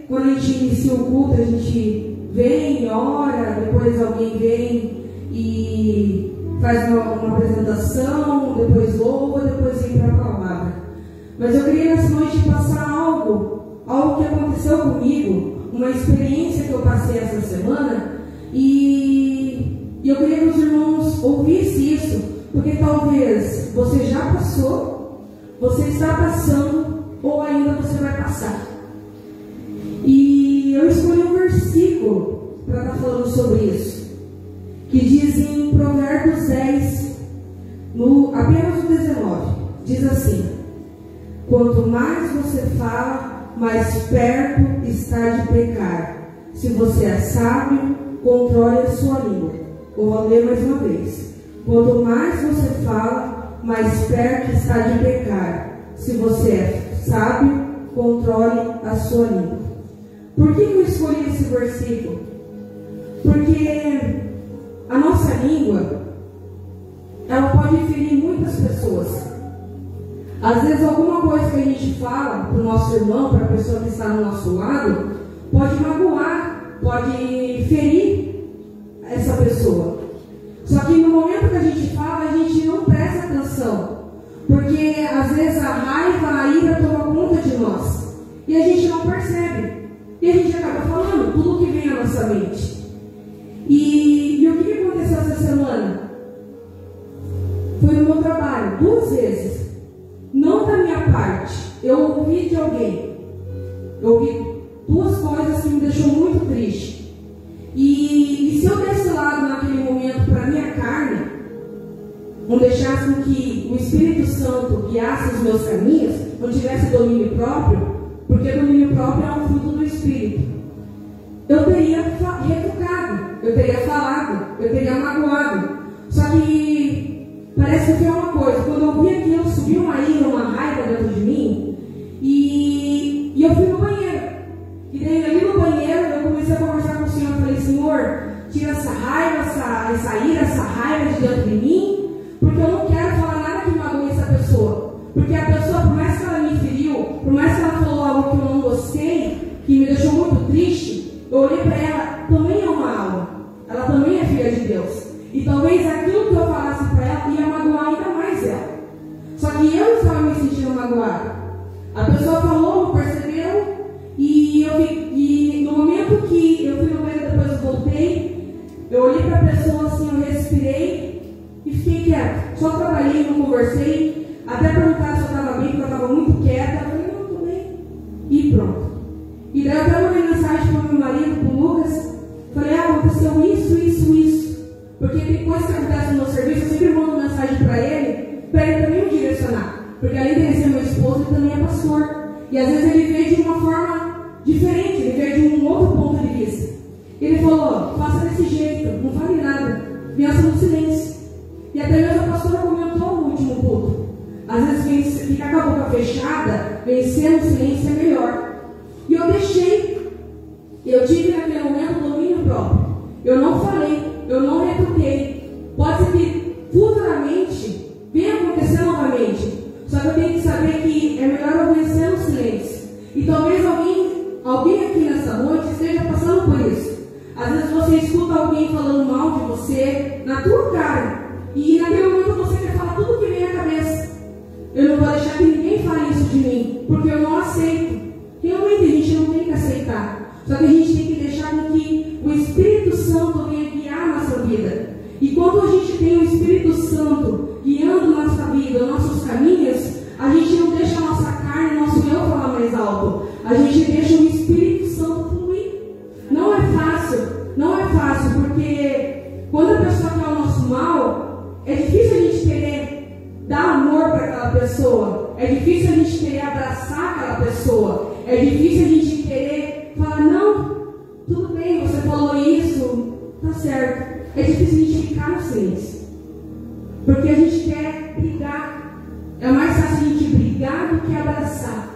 Quando a gente inicia o culto, a gente vem, ora, depois alguém vem e faz uma apresentação, depois louva, depois vem para a palavra. Mas eu queria nessa noite passar algo que aconteceu comigo, uma experiência que eu passei essa semana, e eu queria que os irmãos ouvissem isso, porque talvez você já passou, você está passando, ou ainda você vai passar. E eu escolhi um versículo para estar falando sobre isso, que diz em Provérbios 10, apenas o 19, diz assim: quanto mais você fala, mais perto está de pecar. Se você é sábio, controle a sua língua. Vou ler mais uma vez. Quanto mais você fala, mais perto está de pecar. Se você é sábio, controle a sua língua. Por que eu escolhi esse versículo? Porque a nossa língua, ela pode ferir muitas pessoas. Às vezes alguma coisa que a gente fala para o nosso irmão, para a pessoa que está do nosso lado, pode magoar, pode ferir essa pessoa. Só que no momento que a gente fala, a gente não presta atenção, porque às vezes a raiva, a ira toma conta de nós e a gente não percebe. E a gente acaba falando tudo que vem à nossa mente. E o que aconteceu essa semana? Foi no meu trabalho, 2 vezes. Não da minha parte. Eu ouvi de alguém. Eu ouvi 2 coisas que me deixou muito triste. E se eu desse lado naquele momento para a minha carne, não deixasse que o Espírito Santo guiasse os meus caminhos, não tivesse domínio próprio, porque domínio próprio é um fruto do Espírito, eu teria retrucado, eu teria falado, eu teria magoado. Só que parece que foi uma coisa, quando eu vi aquilo, subiu uma ira, uma raiva dentro de mim, e eu fui no banheiro. E daí ali no banheiro eu comecei a conversar com o Senhor. Eu falei: Senhor, tira essa raiva, essa ira, essa raiva de dentro de mim, porque eu não quero falar nada que magoe essa pessoa. Porque a pessoa, por mais que ela me feriu, por mais que ela falou algo que eu não gostei, que me deixou muito triste, eu olhei para ela, também é uma alma, ela também é filha de Deus. E talvez aquilo que eu falasse para ela ia magoar ainda mais ela. Só que eu estava me sentindo magoada. A pessoa falou, não percebeu, e no momento que eu fui no banheiro, depois eu voltei, eu olhei para a pessoa assim, eu respirei e fiquei quieta. Só trabalhei, não conversei, até perguntar se eu estava bem, porque eu estava muito quieta. Eu falei: não, estou bem. E pronto. E daí eu até mandei mensagem para o meu marido, para o Lucas. Falei: aconteceu isso. Porque tem coisas que acontecem no meu serviço, eu sempre mando mensagem para ele também me direcionar. Porque além de ele ser meu esposo, ele também é pastor. E às vezes ele vê de uma forma diferente, ele vê de um outro ponto de vista. Ele falou: faça desse jeito, não fale nada, vença no silêncio. E até mesmo a pastora comentou no último culto: às vezes ficar com a boca fechada, vencer no silêncio é melhor. E eu deixei. Eu tive naquele momento domínio próprio. Eu não falei, eu não retruquei. Pode ser que futuramente venha acontecer novamente. Só que eu tenho que saber que é melhor eu vencer no silêncio. E talvez alguém aqui nessa noite esteja passando por isso. Às vezes você escuta alguém falando mal de você na tua cara, e naquele momento você quer falar tudo que vem à cabeça. Eu não vou deixar que ninguém fale isso de mim, porque eu não aceito. Realmente a gente não tem que aceitar. Só que a gente tem que deixar com que o Espírito Santo venha guiar a nossa vida. E quando a gente tem o Espírito Santo guiando nossa vida, nossos caminhos, a gente não deixa a nossa carne, nosso eu falar mais alto. A gente deixa o Espírito Santo fluir. Não é fácil, porque quando a pessoa quer o nosso mal, é difícil a gente querer dar amor para aquela pessoa. É difícil a gente querer abraçar aquela pessoa. É difícil a gente querer falar: não, tudo bem, você falou isso, tá certo. É difícil a gente ficar no silêncio, porque a gente quer brigar. É mais fácil a gente brigar do que abraçar.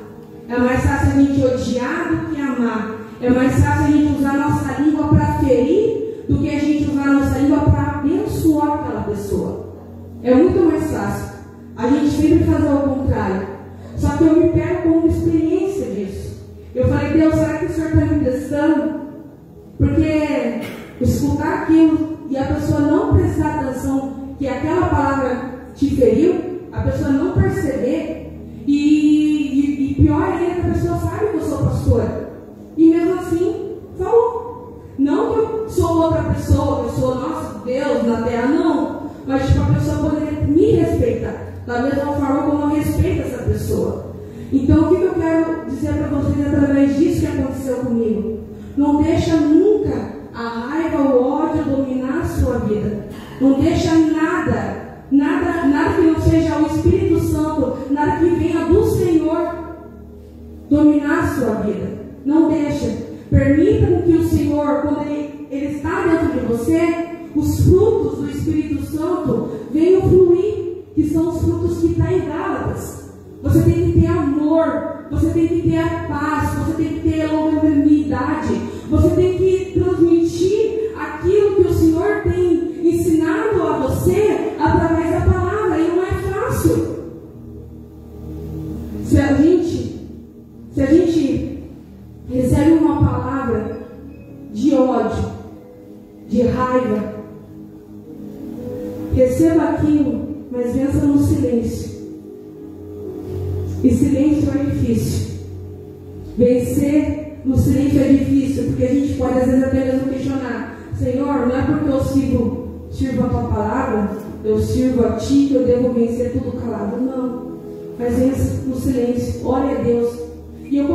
É mais fácil a gente odiar do que amar. É mais fácil a gente usar a nossa língua para ferir do que a gente usar a nossa língua para abençoar aquela pessoa. É muito mais fácil a gente sempre fazer o contrário. Só que eu me pego com uma experiência disso. Eu falei: Deus, cristã, porque escutar aquilo e a pessoa não prestar atenção que aquela palavra te feriu, a pessoa não perceber, e pior ainda que a pessoa sabe que eu sou pastora, e mesmo assim falou. Não que eu sou outra pessoa, que eu sou nosso Deus na terra, não, mas tipo, a pessoa poderia me respeitar da mesma forma como eu respeito essa pessoa. Então o que eu quero dizer para vocês através disso que aconteceu comigo? Não deixa nunca a raiva, o ódio dominar a sua vida. Não deixa nada que não seja o Espírito Santo, nada que venha do Senhor dominar a sua vida. Não deixa. Permita que o Senhor, quando Ele está dentro de você, os frutos do Espírito Santo venham fluir, que são os frutos que está em Gálatas. Você tem que ter amor, você tem que ter a paz, você tem que ter a longanimidade, você tem que transmitir aquilo que o Senhor tem ensinado a você através da palavra, e não é fácil. Se a gente recebe uma palavra de ódio, de raiva, receba aquilo, mas vença no silêncio. E silêncio é difícil. Vencer no silêncio é difícil, porque a gente pode às vezes até mesmo questionar: Senhor, não é porque eu sirvo a tua palavra, eu sirvo a ti, que eu devo vencer tudo calado. Não, mas vença no silêncio. Ore a Deus. E eu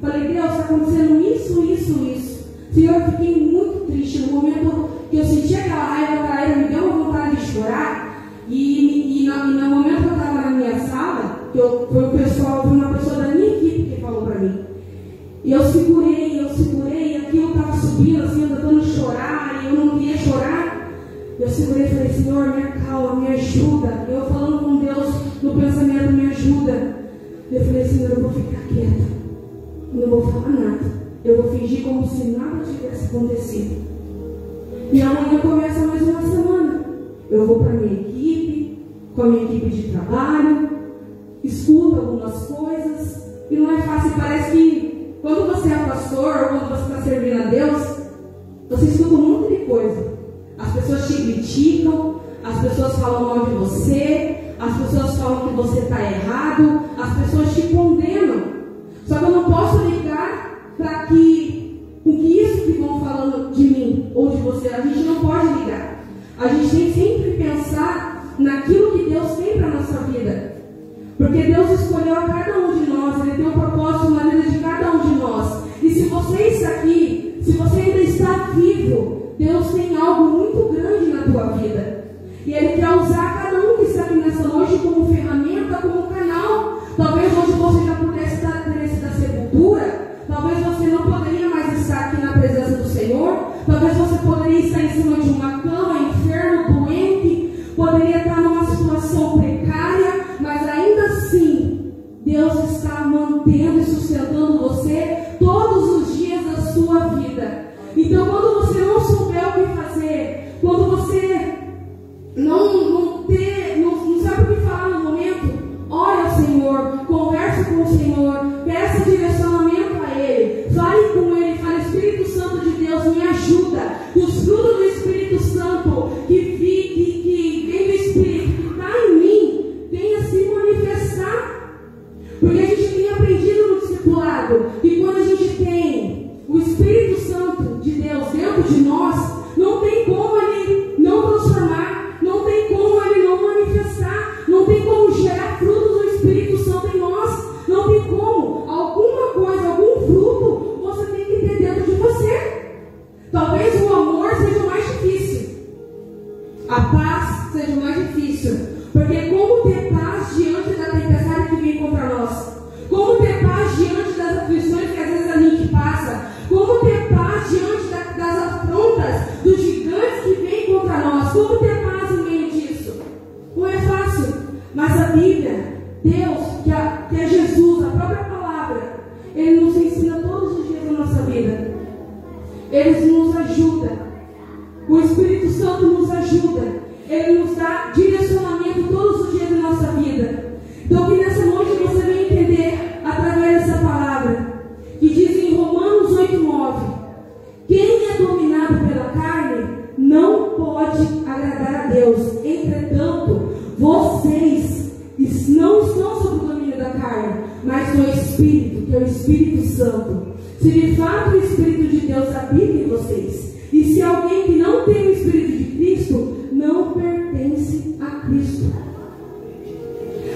falei: Deus, está acontecendo isso. Senhor, eu fiquei muito triste no momento que eu senti aquela raiva, me deu uma vontade de chorar. E no momento que eu estava na minha sala, foi uma pessoa da minha equipe que falou para mim. E eu segurei, e aquilo estava subindo, assim, eu tentando chorar, e eu não queria chorar. Eu segurei e falei: Senhor, me acalma, me ajuda. Eu falando com Deus no pensamento: me ajuda. Eu falei: Senhor, eu vou ficar quieta, não vou falar nada. Eu vou fingir como se nada tivesse acontecido. E amanhã começa mais uma semana. Eu vou para a minha equipe, com a minha equipe de trabalho, escuto algumas coisas, e não é fácil. Parece que quando você é pastor, ou quando você está servindo a Deus, você escuta um monte de coisa. As pessoas te criticam, as pessoas falam mal de você, as pessoas falam que você está errado, as pessoas te condenam. Só que eu não posso ligar para que o que isso que vão falando de mim ou de você, a gente não pode ligar. A gente tem que sempre pensar naquilo que Deus tem para a nossa vida. Porque Deus escolheu a cada um de nós, Ele tem um propósito na vida de cada um de nós. E se você está aqui, se você ainda está vivo, Deus tem algo muito grande na tua vida. E Ele quer usar cada um que está aqui nessa noite como ferramenta, como canal. Talvez hoje você já pudesse estar na sepultura. Talvez você não poderia mais estar aqui na presença do Senhor. Talvez você poderia estar em cima de uma cama, enfermo, doente. Poderia estar numa situação precária. Mas ainda assim, Deus está mantendo e sustentando você todos os dias da sua vida. Então, quando você não souber o que fazer, quando você não sabe o que falar no momento, ore ao Senhor, converse com o Senhor, peça direcionamento a Ele, fale com Ele, fale: Espírito Santo de Deus, me ajuda. E os frutos do Espírito Santo que vem do Espírito, que está em mim, venha se manifestar. Porque a gente tem aprendido no discipulado que quando a gente tem o Espírito Santo de Deus dentro de nós, não tem como Ele não transformar, não tem como Ele não manifestar, não tem como gerar frutos do Espírito Santo em nós, não tem como. Alguma coisa, algum fruto, você tem que ter dentro de você. Talvez o amor seja o mais difícil, a paz seja o mais difícil, porque como ter paz diante da tempestade que vem contra nós? Como ter paz diante das aflições que às vezes a gente passa? Como ter paz diante das afrontas, dos gigantes que vêm contra nós? Como ter paz em meio disso? Não é fácil, mas a Bíblia, Deus, que é Jesus, a própria palavra, Ele nos ensina todos os dias da nossa vida. Ele nos ajuda. O Espírito Santo nos ajuda. Ele nos dá direcionamento todos os dias da nossa vida. Então que nessa noite você venha entender através dessa palavra, que diz em Romanos 8:9: pode agradar a Deus. Entretanto, vocês não estão sob o domínio da carne, mas do Espírito, que é o Espírito Santo. Se de fato o Espírito de Deus habita em vocês, e se alguém que não tem o Espírito de Cristo, não pertence a Cristo.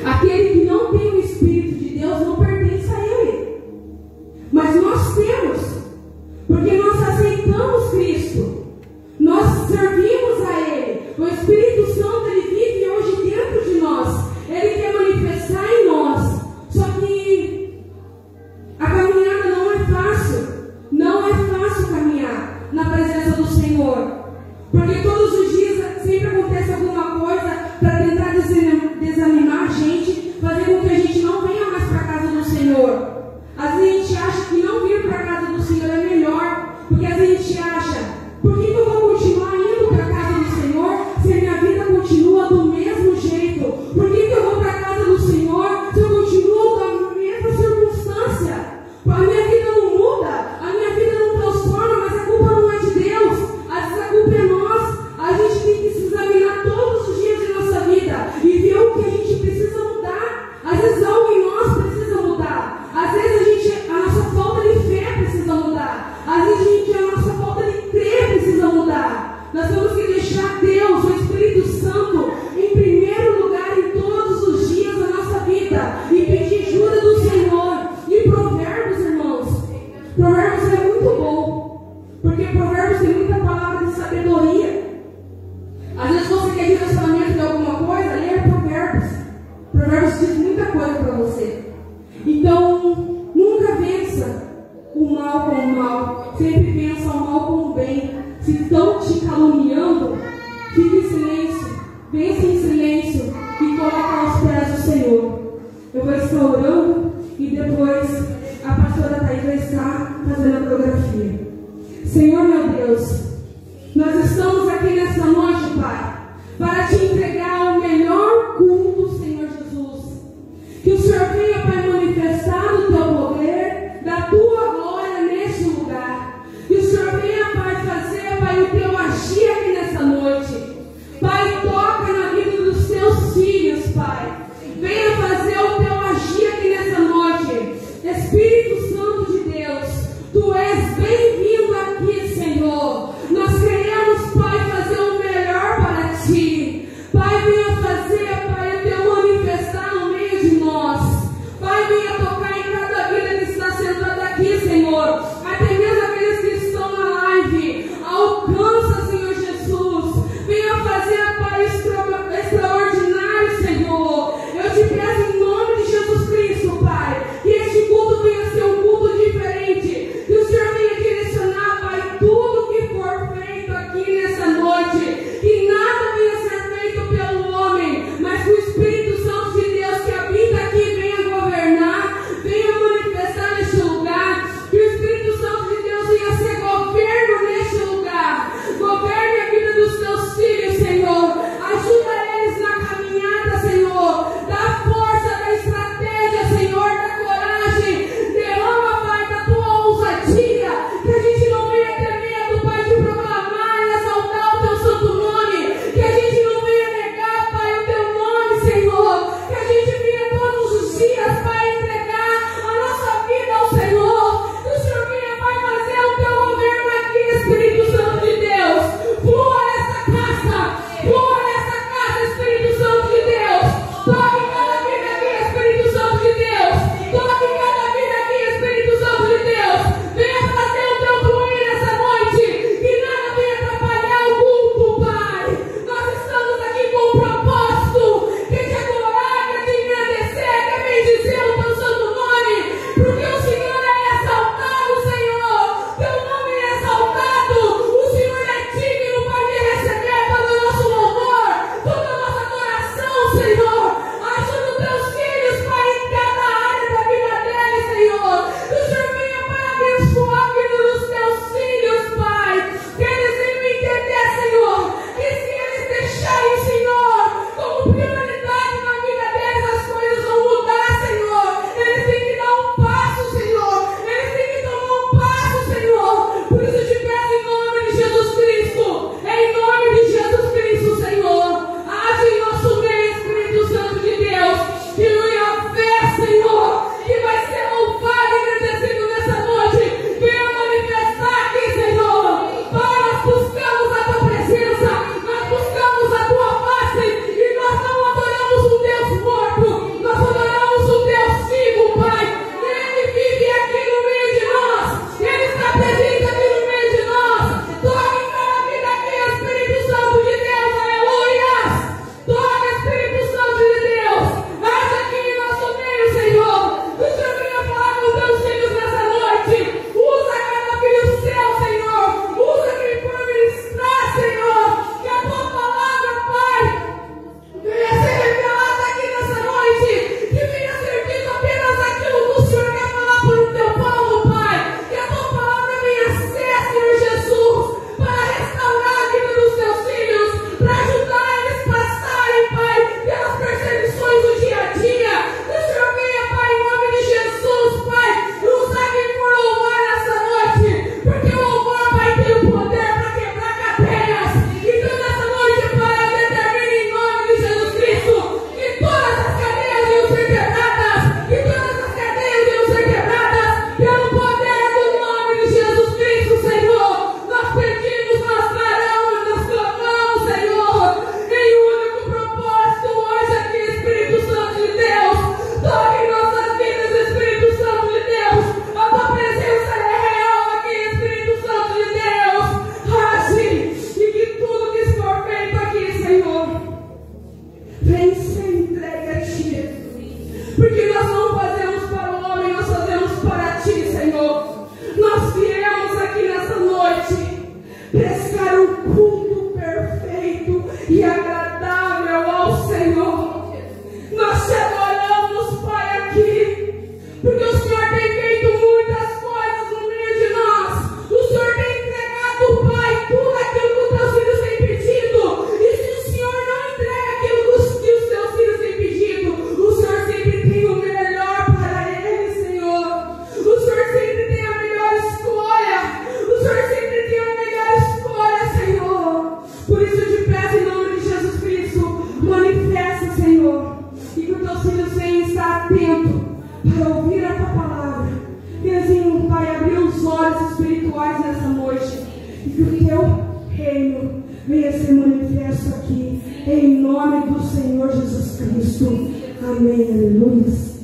Aquele que não tem o Espírito de Deus não pertence a Ele. Mas nós temos, porque nós aceitamos Cristo, nós servimos a Ele. O Espírito Santo, Ele vive hoje dentro de nós, Ele quer manifestar em nós. Só que a caminhada não é fácil. Não é fácil caminhar na presença do Senhor, porque todos os dias sempre acontece alguma coisa para tentar desanimar a gente, fazer com que a gente não venha mais para a casa do Senhor. Às vezes a gente acha que não vir para a casa do Senhor é melhor, porque às vezes a gente acha, por que eu vou continuar indo para a casa do Senhor se a minha vida continua do mesmo jeito? Por que eu vou para a casa do Senhor se eu continuo da mesma circunstância? A minha vida não muda, a minha vida não transforma, mas a culpa não é de Deus, às vezes a culpa é nossa. A gente tem que se examinar todos os dias de nossa vida e ver o que a gente precisa mudar. Às vezes algo em nós precisa mudar, às vezes a nossa falta de fé precisa mudar, às vezes a nossa falta de crer precisa mudar. Nós temos que deixar Deus, o Espírito Santo, em primeiro lugar em todos os dias da nossa vida e pedir ajuda do Senhor. E Provérbios, irmãos, Provérbios é muito bom, porque Provérbios tem muita palavra de sabedoria. Às vezes você quer direcionamento de alguma coisa, leia Provérbios. Provérbios diz muita coisa para você. Então, nunca vença o mal com o mal, sempre vença o mal com o bem. Se estão te caluniando, fique em silêncio, vença em silêncio e coloca aos pés do Senhor. Eu vou estar orando e depois a pastora Thaís vai estar fazendo a biografia. Senhor meu Deus, nós estamos aqui nessa noite, Pai, para te entregar o melhor culto, Senhor Jesus. Que o Senhor venha, Pai, manifestar o teu poder, da tua glória neste lugar. Que o Senhor venha, Pai, fazer, Pai, o teu agir aqui nessa noite. Pai, toca na vida dos teus filhos, Pai. Venha fazer o teu agir aqui nessa noite. Espírito Santo de Deus, tu és bem-vindo aqui, Senhor. Nós queremos, Pai, fazer o melhor para ti. Pai, venha fazer, Pai, o teu manifestar no meio de nós. Pai, venha tocar em cada vida que está sentada aqui, Senhor. Até mesmo aqueles que estão na live. Alcança, Senhor Jesus. Venha fazer, Pai, extraordinário, Senhor. Eu te peço em nome de Jesus Cristo, Pai, que este culto venha ser um culto diferente. Que o Senhor venha direcionar, Pai, tudo que for feito aqui nessa noite. Que nada venha ser feito pelo homem, mas que o Espírito Santo de Deus que habita aqui venha governar, venha manifestar neste lugar. Que o Espírito Santo de Deus que o teu reino venha ser manifesto aqui, em nome do Senhor Jesus Cristo. Amém, aleluia.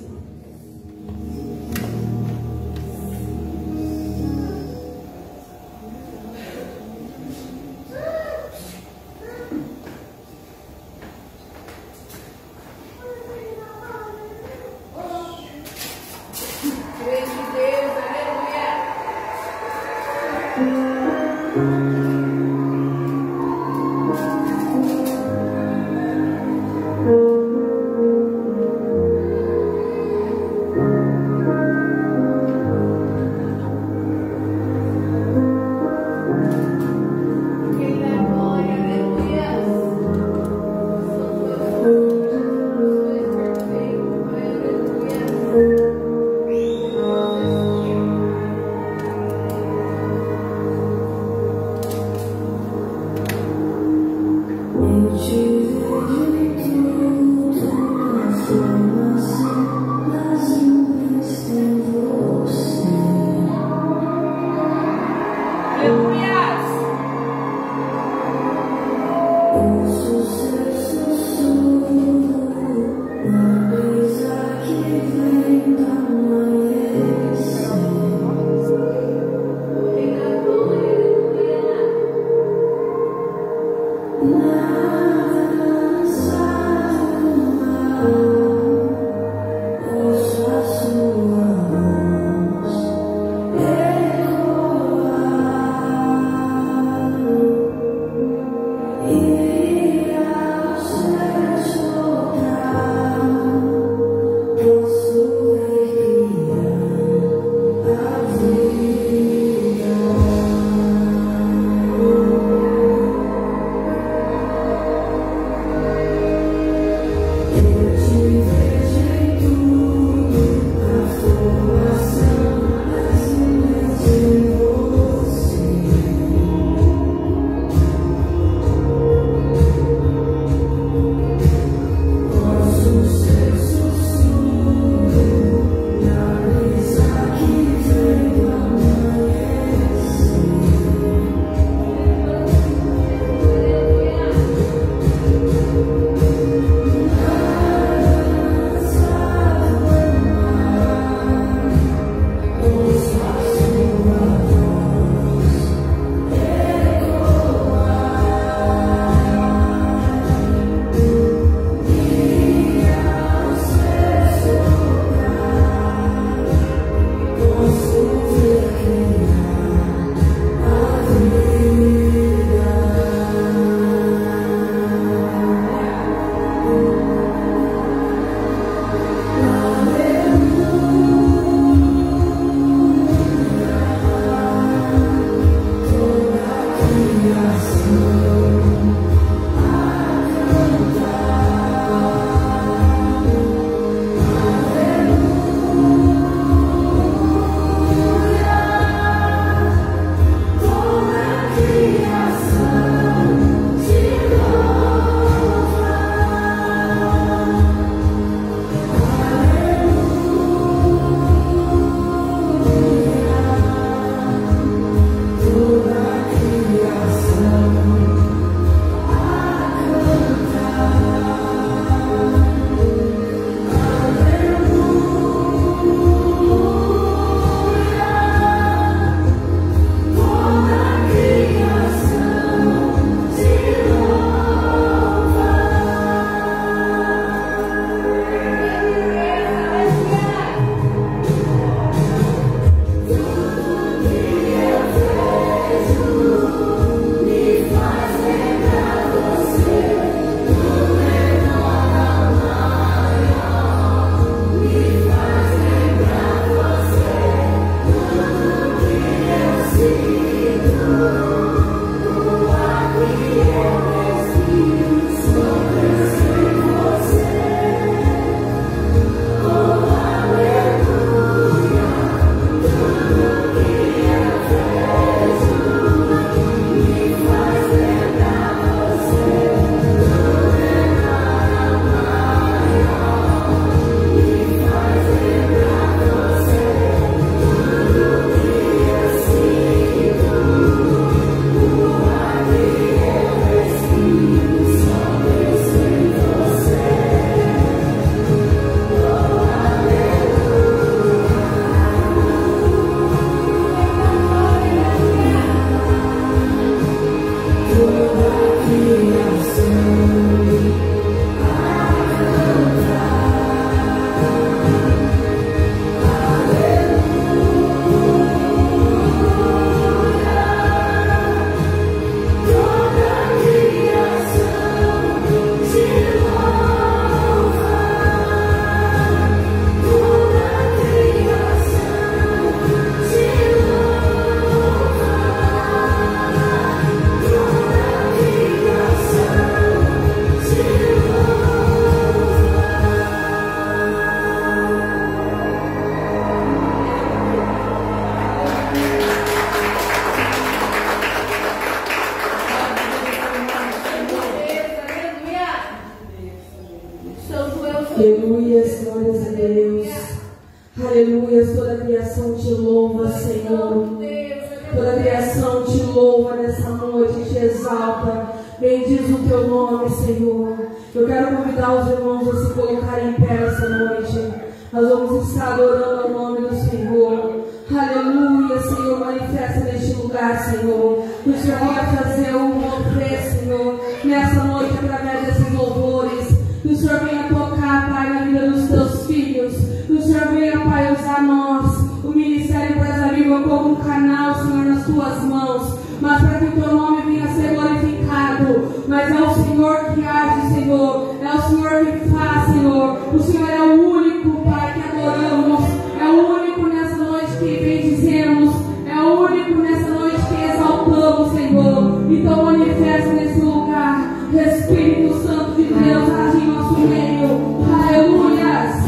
louva nessa noite, te exalta, bendiz o teu nome, Senhor. Eu quero convidar os irmãos a se colocarem em pé essa noite. Nós vamos estar adorando o nome do Senhor. Aleluia, Senhor, manifesta neste lugar, Senhor. O Senhor vai fazer um mover, Senhor, nessa noite através desses louvores. Que o Senhor venha tocar, Pai, na vida dos teus filhos. Que o Senhor venha, Pai, usar nós, o Ministério Empresa Viva, como um canal, Senhor, nas tuas mãos. Mas para que o teu nome venha a ser glorificado. Mas é o Senhor que age, Senhor. É o Senhor que faz, Senhor. O Senhor é o único, Pai, que adoramos. É o único nessa noite que bendizemos. É o único nessa noite que exaltamos, Senhor. Então manifesta nesse lugar. Espírito Santo de Deus, age em nosso meio. Aleluias.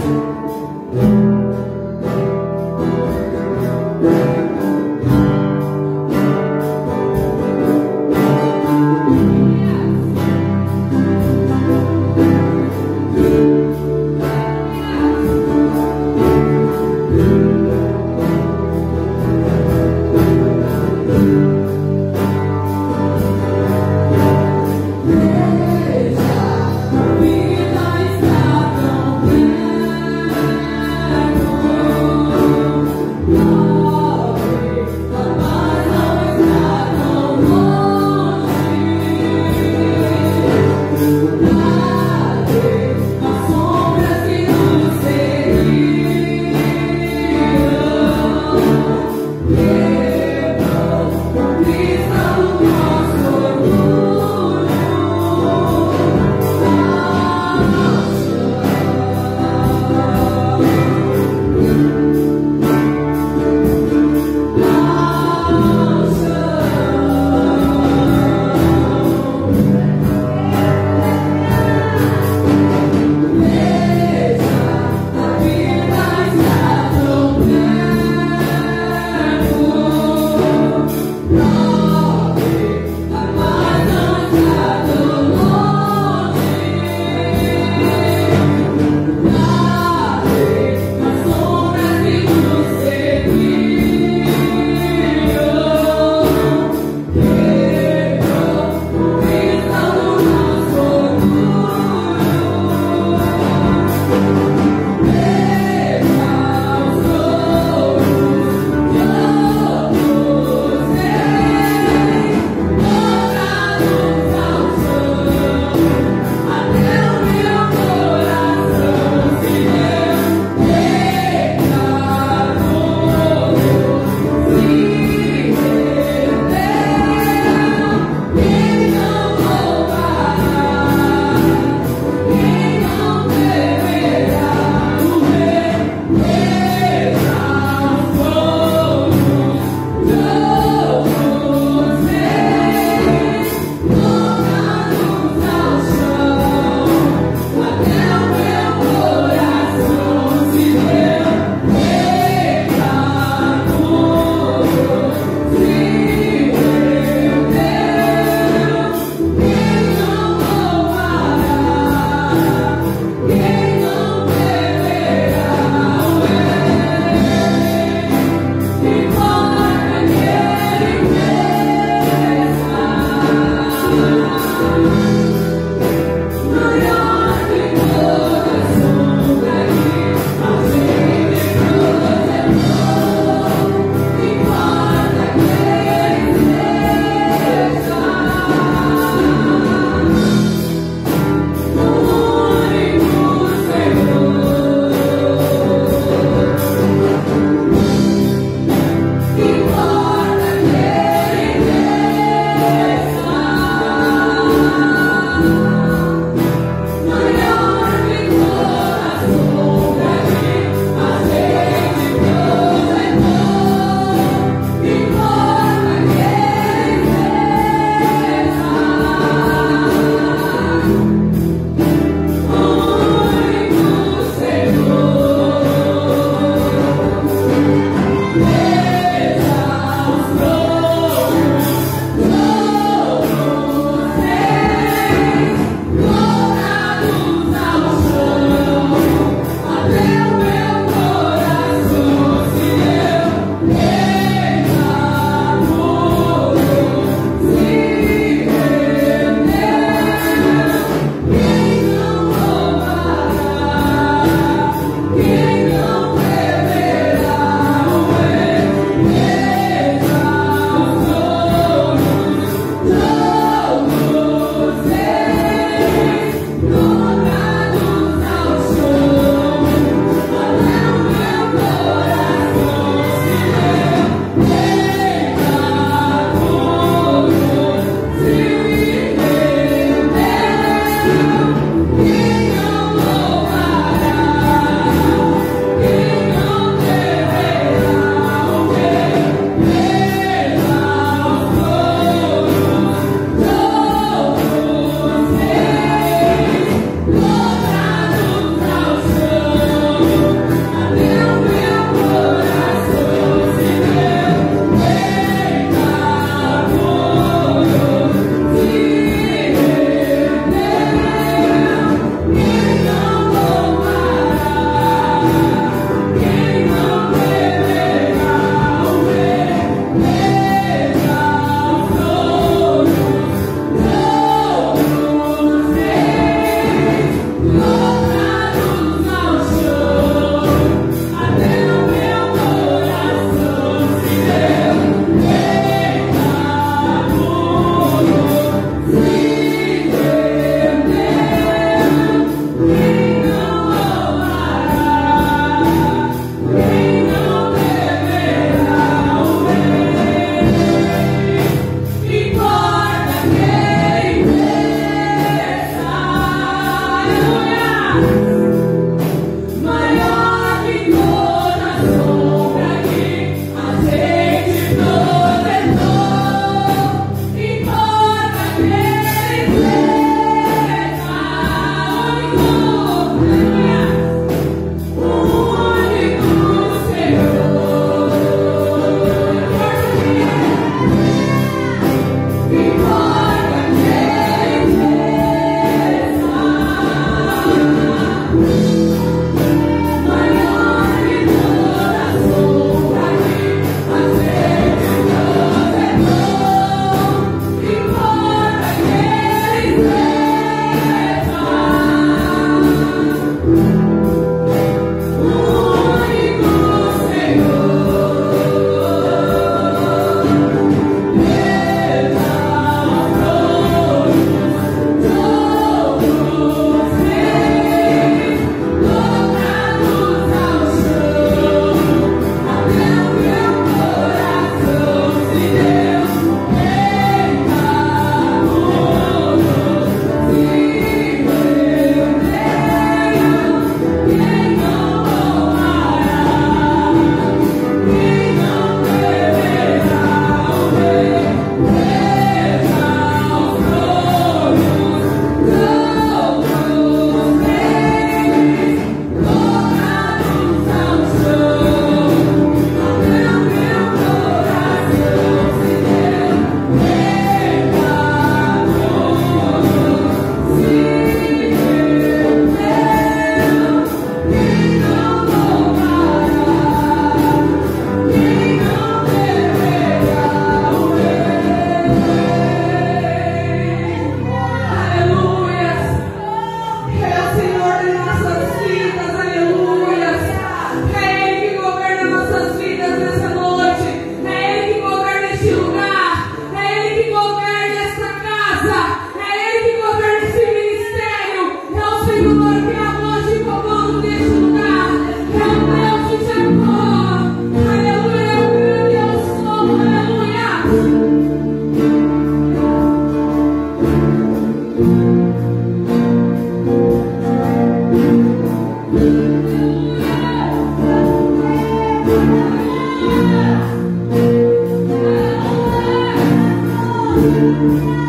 Senhor.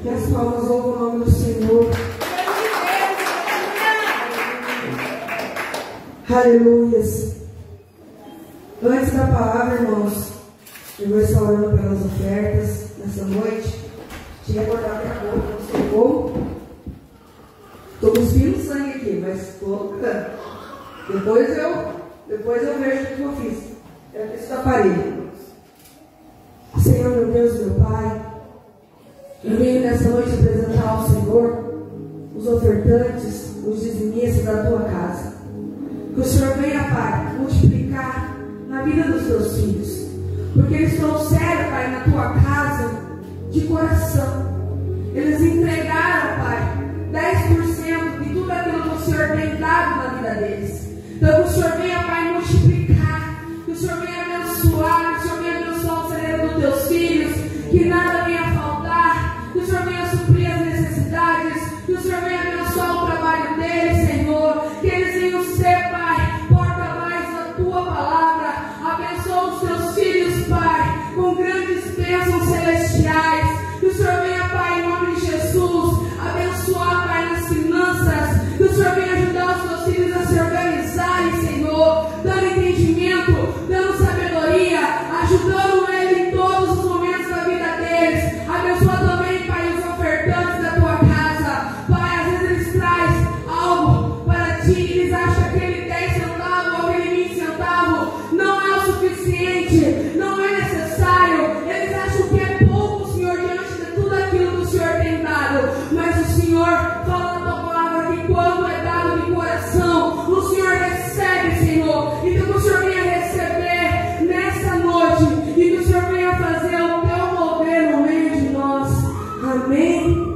Que as palmas louvam o nome do Senhor. Aleluias. Antes da palavra, irmãos, eu vou estar orando pelas ofertas nessa noite. Tinha acordado daqui a pouco, não sei como. Estou cuspindo sangue aqui, mas estou orando. Depois eu vejo o que eu fiz. Eu preciso da parede. Senhor, meu Deus, meu Pai, eu venho nessa noite apresentar ao Senhor os ofertantes, os dizimistas da tua casa. Que o Senhor venha, Pai, multiplicar na vida dos teus filhos, porque eles trouxeram, Pai, na tua casa de coração. Eles entregaram, Pai, 10% de tudo aquilo que o Senhor tem dado na vida deles. Então que o Senhor venha, Pai, multiplicar, que o Senhor venha abençoar, que o Senhor venha abençoar o celeiro dos teus filhos, que nada venha faltar, que o Senhor venha suprir as necessidades, que o Senhor venha abençoar o trabalho deles, Senhor, que eles venham ser, Pai, porta-voz da tua palavra. Abençoa os teus filhos, Pai, com grandes bênçãos celestiais. Que o Senhor venha, Pai, em nome de Jesus, abençoar, Pai, nas finanças. Que o Senhor venha ajudar os teus filhos a se organizarem, Senhor, dando entendimento, dando sabedoria, ajudando ele em todos os momentos da vida deles. Abençoa também, Pai, os ofertantes da tua casa. Pai, às vezes eles trazem algo para ti, eles acham que aquele 10 centavos ou aquele 20 centavos não é o suficiente, não é necessário. Eles acham que é pouco, Senhor, diante de tudo aquilo que o Senhor tem dado. Mas o Senhor fala na tua palavra que quando é dado de coração, o Senhor recebe, Senhor. Então que o Senhor venha receber nessa noite e que o Senhor venha fazer o teu mover no meio de nós. Amém.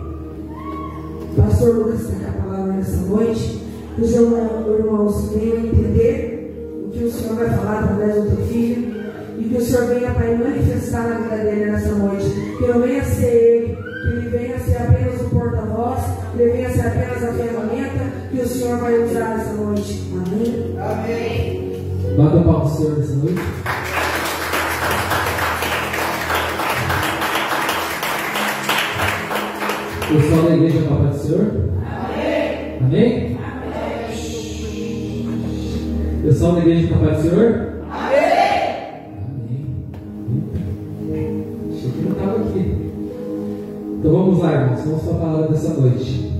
Pastor Lucas tem a palavra nessa noite. Que os irmãos venham entender o que o Senhor vai falar através do teu filho. E que o Senhor venha, Pai, manifestar na vida dele nessa noite. Que não venha ser ele, que ele venha ser apenas o porta-voz, que ele venha ser apenas a ferramenta que o Senhor vai usar nessa noite. Amém? Amém. Bata a palma ao Senhor nessa noite. Pessoal da igreja, papai do Senhor? Amém? Amém? Amém. Pessoal da igreja, papai do Senhor? Então vamos lá, irmãos, vamos para a palavra dessa noite.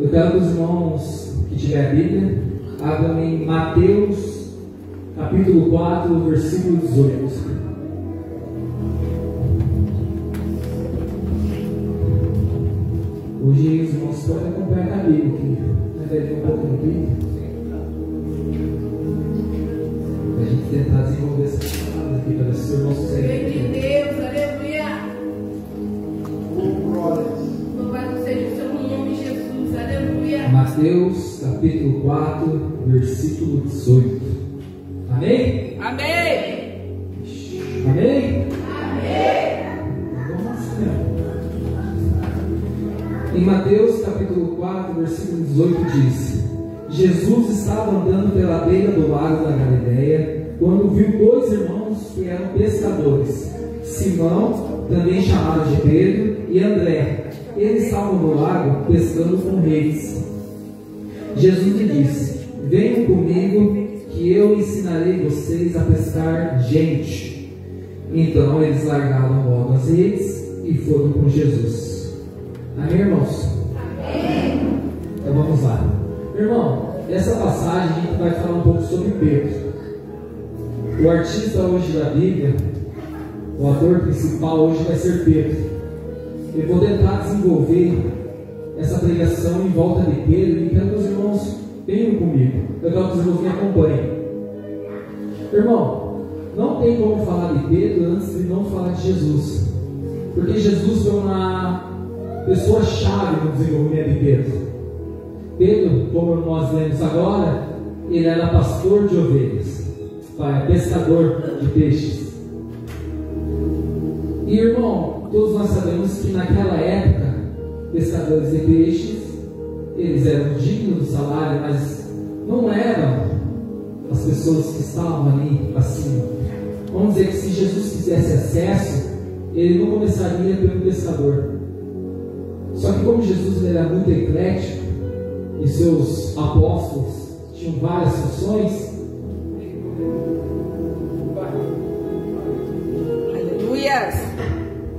Eu quero que os irmãos que tiver a Bíblia abram em Mateus, capítulo 4, versículo 18. Hoje os irmãos podem acompanhar a Bíblia aqui. Vai ver um pouco aqui. Para a gente tentar desenvolver essas palavras aqui, para ver se os irmãos conseguem. De Deus, aleluia. Louvado seja o seu nome, Jesus, aleluia. Mateus, capítulo 4, versículo 18. Amém? Amém. Amém? Amém. Em Mateus, capítulo 4, versículo 18 diz: Jesus estava andando pela beira do lago da Galileia, quando viu dois irmãos que eram pescadores, Simão, também chamado de Pedro, e André. Eles estavam no lago pescando com redes. Jesus lhe disse: venham comigo, que eu ensinarei vocês a pescar gente. Então eles largaram logo as redes e foram com Jesus. Amém, irmãos? Amém. Então vamos lá. Irmão, essa passagem a gente vai falar um pouco sobre Pedro. O artista hoje da Bíblia, o ator principal hoje vai ser Pedro. Eu vou tentar desenvolver essa pregação em volta de Pedro e quero que os irmãos venham comigo. Eu quero que os irmãos me acompanhem. Irmão, não tem como falar de Pedro antes de não falar de Jesus, porque Jesus foi uma pessoa-chave no desenvolvimento de Pedro. Pedro, como nós lemos agora, ele era pastor de ovelhas, pescador de peixes. E irmão, todos nós sabemos que naquela época, pescadores de peixes, eles eram dignos do salário, mas não eram as pessoas que estavam ali acima. Vamos dizer que se Jesus quisesse acesso, ele não começaria pelo pescador. Só que como Jesus ele era muito eclético e seus apóstolos tinham várias funções, Aleluias!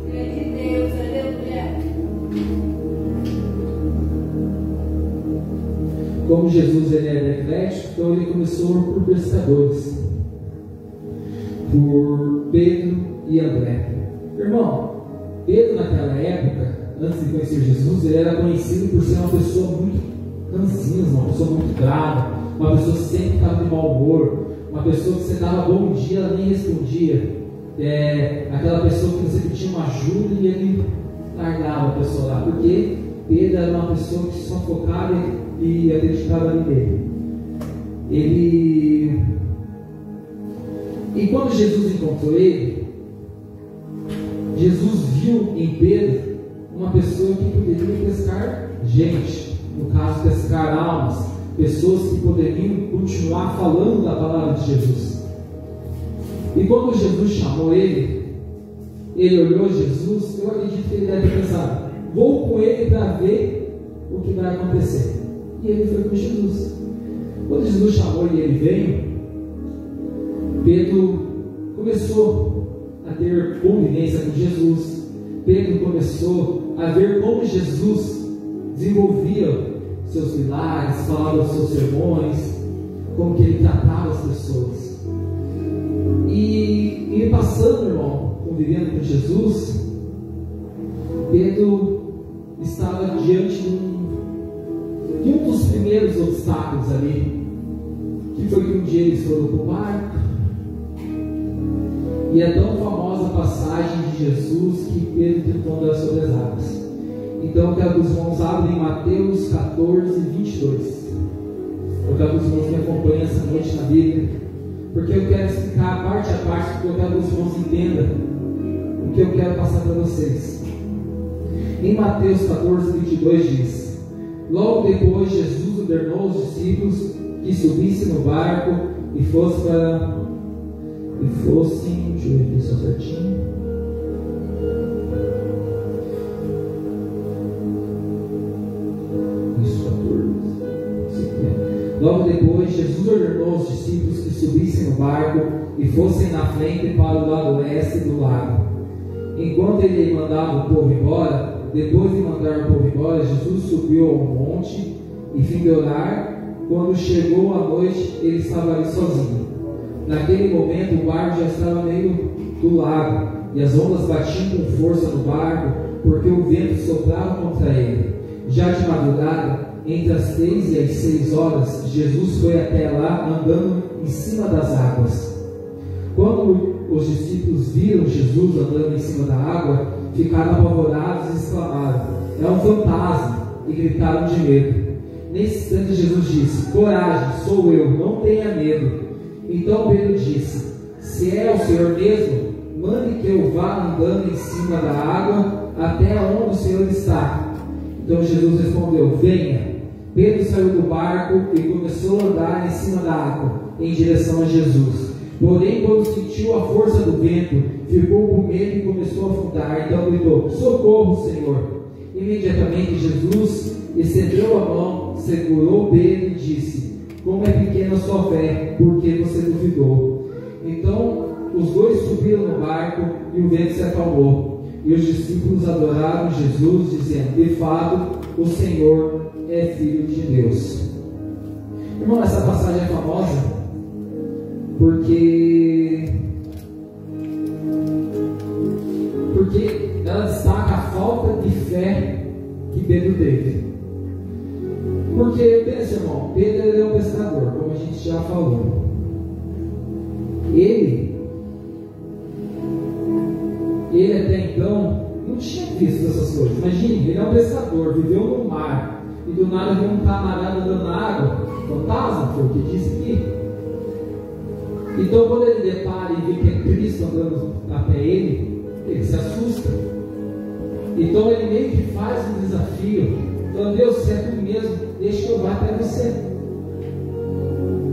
Glória de Deus, aleluia. como Jesus ele era eclético, então ele começou por pescadores, por Pedro e André. Irmão, Pedro naquela época, antes de conhecer Jesus, ele era conhecido por ser uma pessoa muito ranzinza, uma pessoa muito brava, uma pessoa que sempre estava de mau humor, uma pessoa que você dava bom dia, ela nem respondia. Aquela pessoa que você pedia uma ajuda e ele largava a pessoa lá, porque Pedro era uma pessoa que só focava e acreditava ali nele. E quando Jesus encontrou ele, Jesus viu em Pedro uma pessoa que poderia pescar gente, no caso pescar almas, pessoas que poderiam continuar falando da palavra de Jesus. E quando Jesus chamou ele olhou Jesus, eu acredito que ele deve ter pensado, vou com ele para ver o que vai acontecer. E ele foi com Jesus. Quando Jesus chamou e ele veio, Pedro começou a ter convivência com Jesus. Pedro começou a ver como Jesus desenvolvia seus milagres, falava os seus sermões, como que ele tratava as pessoas. E ele passando, irmão, convivendo com Jesus, Pedro estava diante de um dos primeiros obstáculos ali, que foi que um dia eles foram para o barco, e é tão famosa a passagem de Jesus que Pedro tentou andar sobre as águas. Então eu quero que os irmãos abrem Mateus 14, 22. Eu quero que os irmãos me acompanhem essa noite na Bíblia, porque eu quero explicar parte a parte, porque eu quero que os irmãos entendam o que eu quero passar para vocês. Em Mateus 14, 22 diz: logo depois Jesus ordenou aos discípulos que subissem no barco e fossem, deixa eu ver aqui só certinho. Isso, 14. Logo depois Jesus ordenou aos discípulos que subissem no barco e fossem na frente para o lado leste do lago. Enquanto ele mandava o povo embora, depois de mandar o povo embora, Jesus subiu ao monte e fim de orar. Quando chegou a noite, ele estava ali sozinho. Naquele momento o barco já estava no meio do lago e as ondas batiam com força no barco, porque o vento soprava contra ele. Já de madrugada, entre as 3 e as 6 horas, Jesus foi até lá andando em cima das águas. Quando os discípulos viram Jesus andando em cima da água, ficaram apavorados e exclamaram: é um fantasma! E gritaram de medo. Nesse instante Jesus disse: coragem, sou eu, não tenha medo. Então Pedro disse: se é o Senhor mesmo, mande que eu vá andando em cima da água até onde o Senhor está. Então Jesus respondeu: venha. Pedro saiu do barco e começou a andar em cima da água, em direção a Jesus. Porém, quando sentiu a força do vento, ficou com medo e começou a afundar. Então gritou: socorro, Senhor! Imediatamente Jesus estendeu a mão, segurou Pedro e disse: como é pequena a sua fé, porque você duvidou. Então os dois subiram no barco e o vento se acalmou. E os discípulos adoraram Jesus, dizendo: de fato, o Senhor é Filho de Deus. Irmão, essa passagem é famosa porque ela destaca a falta de fé que Pedro teve. Porque, pensa, irmão, Pedro é um pescador, como a gente já falou. Ele até então não tinha visto essas coisas. Imagine, ele é um pescador, viveu no mar, e do nada viu um camarada andando na água, fantasma, foi o que disse aqui. Então, quando ele depara e vê que é Cristo andando até ele se assusta. Então, ele meio que faz um desafio, falando: Deus, se é tu mesmo, deixa que eu vá até você.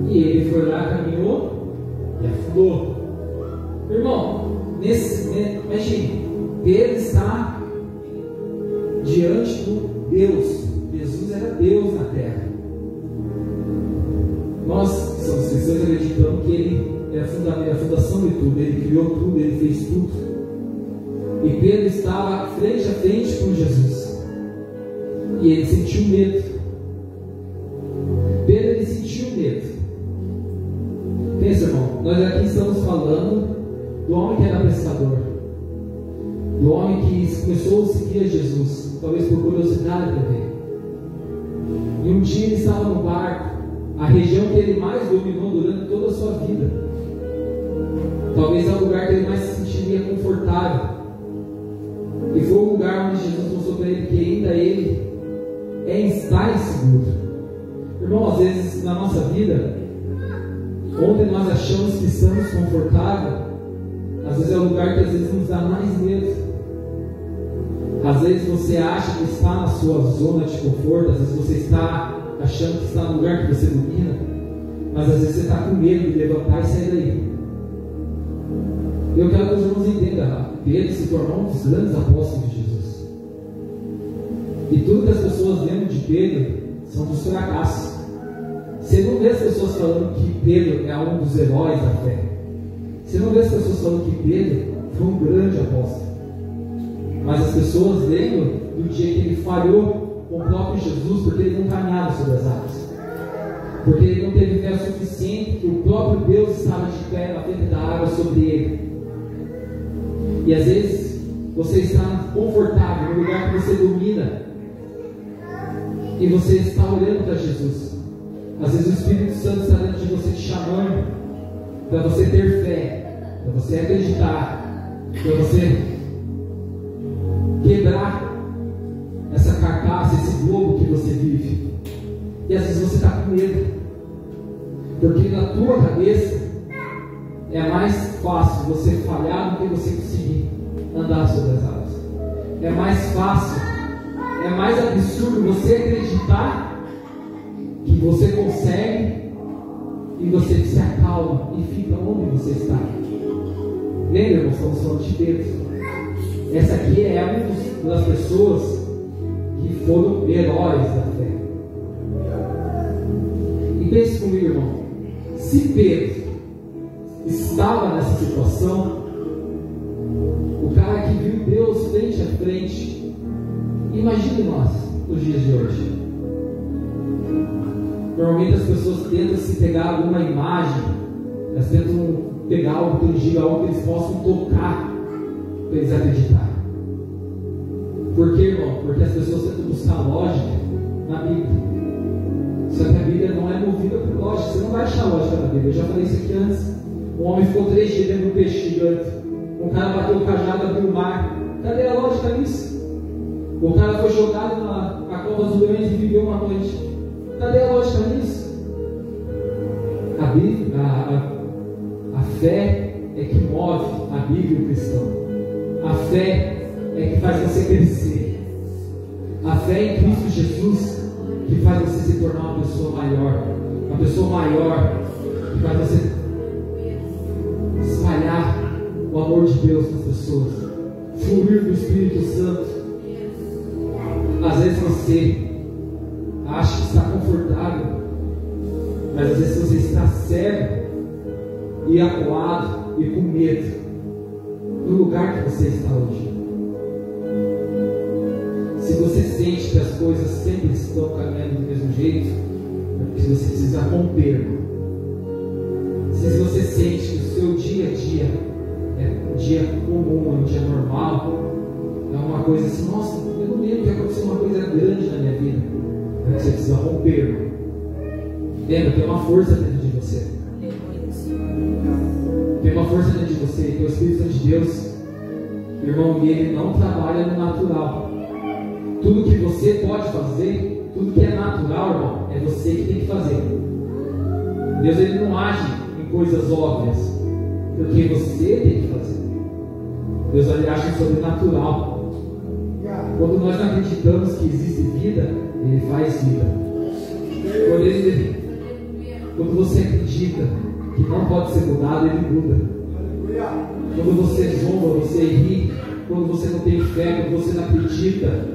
E ele foi lá, caminhou e afundou. Irmão, nesse momento, imagine, Pedro está diante diante do Deus. Jesus era Deus na terra. Nós, que somos cristãos, acreditamos que Ele é a fundação de tudo, Ele criou tudo, Ele fez tudo. E Pedro estava frente a frente com Jesus. E ele sentiu medo. Pedro, ele sentiu medo. Pensa, irmão, nós aqui estamos falando do homem que era pescador, do homem que começou a seguir a Jesus, talvez por curiosidade também. E um dia ele estava no barco, a região que ele mais dominou durante toda a sua vida. Talvez é o lugar que ele mais se sentiria confortável. E foi o lugar onde Jesus mostrou para ele que ainda ele está inseguro. Irmão, às vezes na nossa vida, onde nós achamos que estamos confortáveis, às vezes é o lugar que às vezes nos dá mais medo. Às vezes você acha que está na sua zona de conforto, às vezes você está achando que está no lugar que você domina, mas às vezes você está com medo de levantar e sair daí. Eu quero que os irmãos entendam, Pedro se tornou um dos grandes apóstolos de Jesus. E tudo que as pessoas lembram de Pedro são dos fracassos. Você não vê as pessoas falando que Pedro é um dos heróis da fé. Você não vê as pessoas falando que Pedro foi um grande apóstolo. Mas as pessoas lembram do dia que ele falhou com o próprio Jesus, porque ele não caminhava sobre as águas. Porque ele não teve fé suficiente, que o próprio Deus estava de pé na frente da água sobre ele. E às vezes você está confortável no lugar que você domina e você está olhando para Jesus. Às vezes o Espírito Santo está dentro de você te chamando para você ter fé, para você acreditar, para você quebrar essa carcaça, esse globo que você vive. E às vezes você está com medo, porque na tua cabeça é mais fácil você falhar do que você conseguir andar sobre as águas. É mais fácil, é mais absurdo você acreditar que você consegue e você se acalma e fica onde você está. Lembra, irmãos, estamos falando de Pedro. Essa aqui é uma das pessoas que foram heróis da fé. E pense comigo, irmão, se Pedro estava nessa situação, o cara que viu Deus frente a frente, imagine nós nos dias de hoje. Normalmente as pessoas tentam se pegar alguma imagem, elas tentam pegar algo tangible, algo que eles possam tocar para eles acreditarem. Por quê, irmão? Porque as pessoas tentam buscar lógica na Bíblia. Só que a Bíblia não é movida por lógica. Você não vai achar lógica na Bíblia. Eu já falei isso aqui antes. Um homem ficou 3 dias dentro do peixe gigante. Um cara bateu o cajado, abriu o mar. Cadê a lógica nisso? O cara foi jogado na cova dos leões e viveu uma noite. Cadê a lógica nisso? A Bíblia, a fé é que move a Bíblia e o cristão. A fé é que faz você crescer. A fé em Cristo Jesus que faz você se tornar uma pessoa maior. Uma pessoa maior que faz você espalhar o amor de Deus nas pessoas, fluir do Espírito Santo. Às vezes você acha que está confortável, mas às vezes você está cego e acuado e com medo do lugar que você está hoje. Se você sente que as coisas sempre estão caminhando do mesmo jeito, é porque você precisa romper. Se você sente que o seu dia a dia é um dia comum, é um dia normal, é uma coisa assim, nossa, eu não lembro que aconteceu uma coisa grande na minha vida, é que você precisa romper. Lembra, tem uma força dentro de você. Tem uma força dentro de você, que é o Espírito Santo de Deus, irmão, e ele não trabalha no natural. Tudo que você pode fazer, tudo que é natural, irmão, é você que tem que fazer. Deus, ele não age em coisas óbvias, porque você tem que fazer. Deus, ele age em sobrenatural. Quando nós não acreditamos que existe vida, ele faz vida. Quando você acredita que não pode ser mudado, ele muda. Quando você zomba, você ri, quando você não tem fé, quando você não acredita,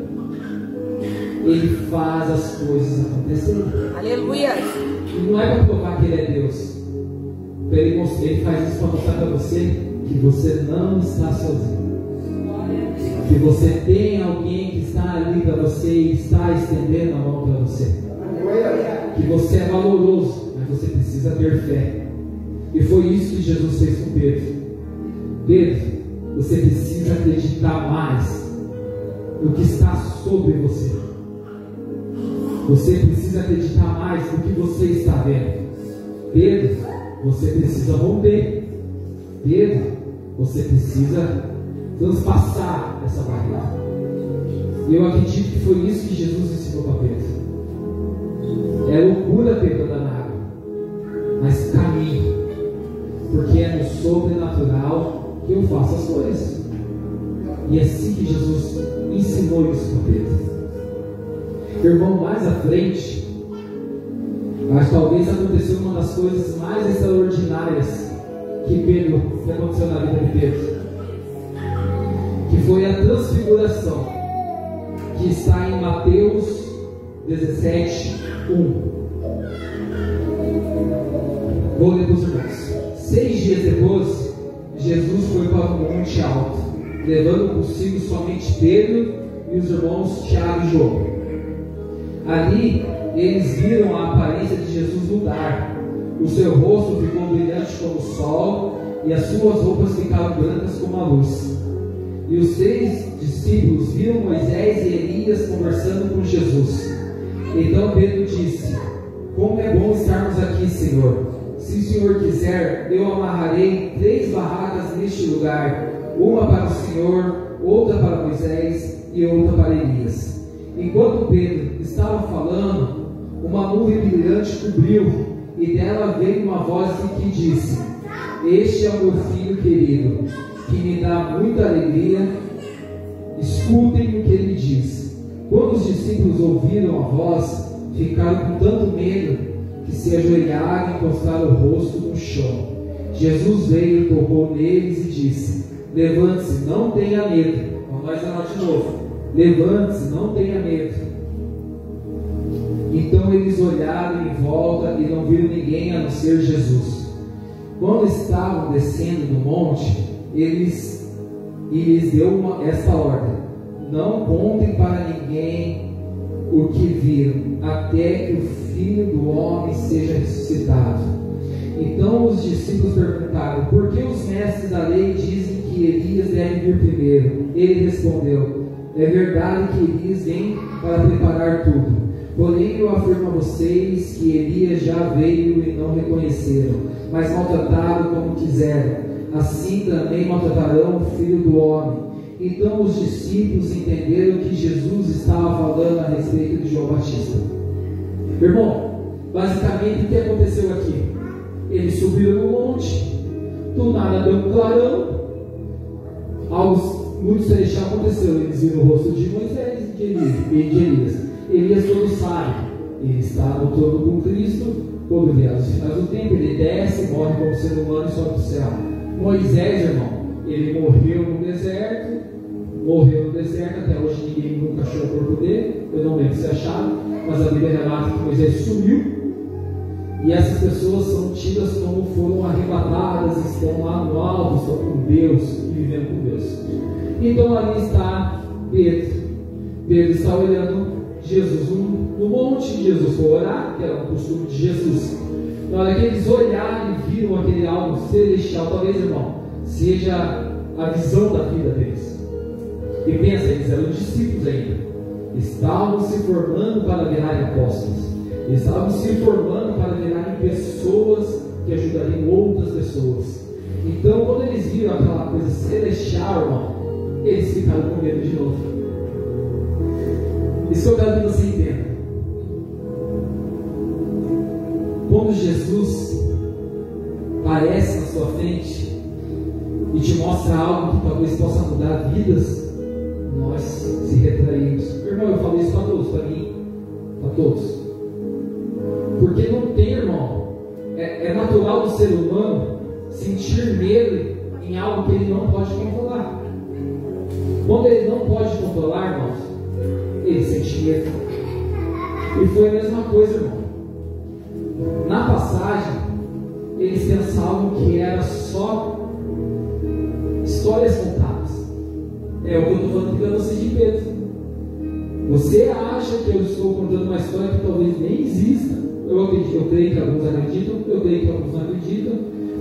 Ele faz as coisas acontecerem. Aleluia. E não é para provar que Ele é Deus. Ele faz isso para mostrar para você que você não está sozinho. Que você tem alguém que está ali para você e está estendendo a mão para você. Que você é valoroso, mas você precisa ter fé. E foi isso que Jesus fez com Pedro. Pedro, você precisa acreditar mais no que está sobre você. Você precisa acreditar mais no que você está vendo. Pedro, você precisa romper. Pedro, você precisa transpassar essa barreira. E eu acredito que foi isso que Jesus ensinou para Pedro. É loucura Pedro andar na água, mas caminhe, porque é no sobrenatural que eu faço as coisas. E é assim que Jesus ensinou isso para Pedro. Irmão, mais à frente, mas talvez aconteceu uma das coisas mais extraordinárias que aconteceu na vida de Pedro, que foi a transfiguração, que está em Mateus 17, 1. Vou ler para os irmãos. 6 dias depois, Jesus foi para o monte alto, levando consigo somente Pedro e os irmãos Tiago e João. Ali eles viram a aparência de Jesus mudar. O seu rosto ficou brilhante como o sol, e as suas roupas ficaram brancas como a luz. E os 3 discípulos viram Moisés e Elias conversando com Jesus. Então Pedro disse: como é bom estarmos aqui, Senhor. Se o Senhor quiser, eu amarrarei 3 barracas neste lugar, uma para o Senhor, outra para Moisés e outra para Elias. Enquanto Pedro estava falando, uma nuvem brilhante cobriu, e dela veio uma voz que disse: este é o meu filho querido, que me dá muita alegria. Escutem o que ele diz. Quando os discípulos ouviram a voz, ficaram com tanto medo que se ajoelharam e encostaram o rosto no chão. Jesus veio, tocou neles e disse: levante-se, não tenha medo. Vamos lá de novo. Levante-se, não tenha medo. Então eles olharam em volta e não viram ninguém a não ser Jesus. Quando estavam descendo do monte, lhes deu esta ordem: não contem para ninguém o que viram, até que o Filho do Homem seja ressuscitado. Então os discípulos perguntaram: por que os mestres da lei dizem que Elias deve vir primeiro? Ele respondeu: é verdade que Elias vem para preparar tudo. Porém eu afirmo a vocês que Elias já veio e não reconheceram, mas maltrataram como quiseram. Assim também maltratarão o Filho do Homem. Então os discípulos entenderam que Jesus estava falando a respeito de João Batista. Irmão, basicamente o que aconteceu aqui? Eles subiram no monte, do nada deu um clarão, algo muito celestial aconteceu. Eles viram o rosto de Moisés e de Elias. Elias todos sabem, ele está no trono com Cristo. Quando vier os finais do tempo, ele desce, morre como ser humano e sobe para o céu. Moisés, irmão, ele morreu no deserto, até hoje ninguém nunca achou o corpo dele. Eu não lembro se acharam, mas a Bíblia relata que Moisés sumiu. E essas pessoas são tidas como foram arrebatadas, estão lá no alto, estão com Deus e vivendo com Deus. Então ali está Pedro. Pedro está olhando Jesus no monte. Jesus foi orar, que era o costume de Jesus. Na hora que eles olharam e viram aquele algo celestial, talvez, irmão, seja a visão da vida deles. E pensa, eles eram discípulos ainda, estavam se formando para virarem apóstolos, estavam se formando para virarem pessoas que ajudariam outras pessoas. Então quando eles viram aquela coisa celestial, irmão, eles ficaram com medo de novo. Isso eu quero que você entenda. Quando Jesus aparece na sua frente e te mostra algo que talvez possa mudar vidas, nós se retraímos. Irmão, eu falo isso para todos, para mim, para todos. Porque não tem, irmão, é natural do ser humano sentir medo em algo que ele não pode controlar. Quando ele não pode controlar, irmãos, ele sente medo. E foi a mesma coisa, irmão. Na passagem, eles pensavam que era só histórias contadas. É o que eu estou falando para você de Pedro. Você acha que eu estou contando uma história que talvez nem exista? Eu creio que alguns acreditam, eu creio que alguns não acreditam,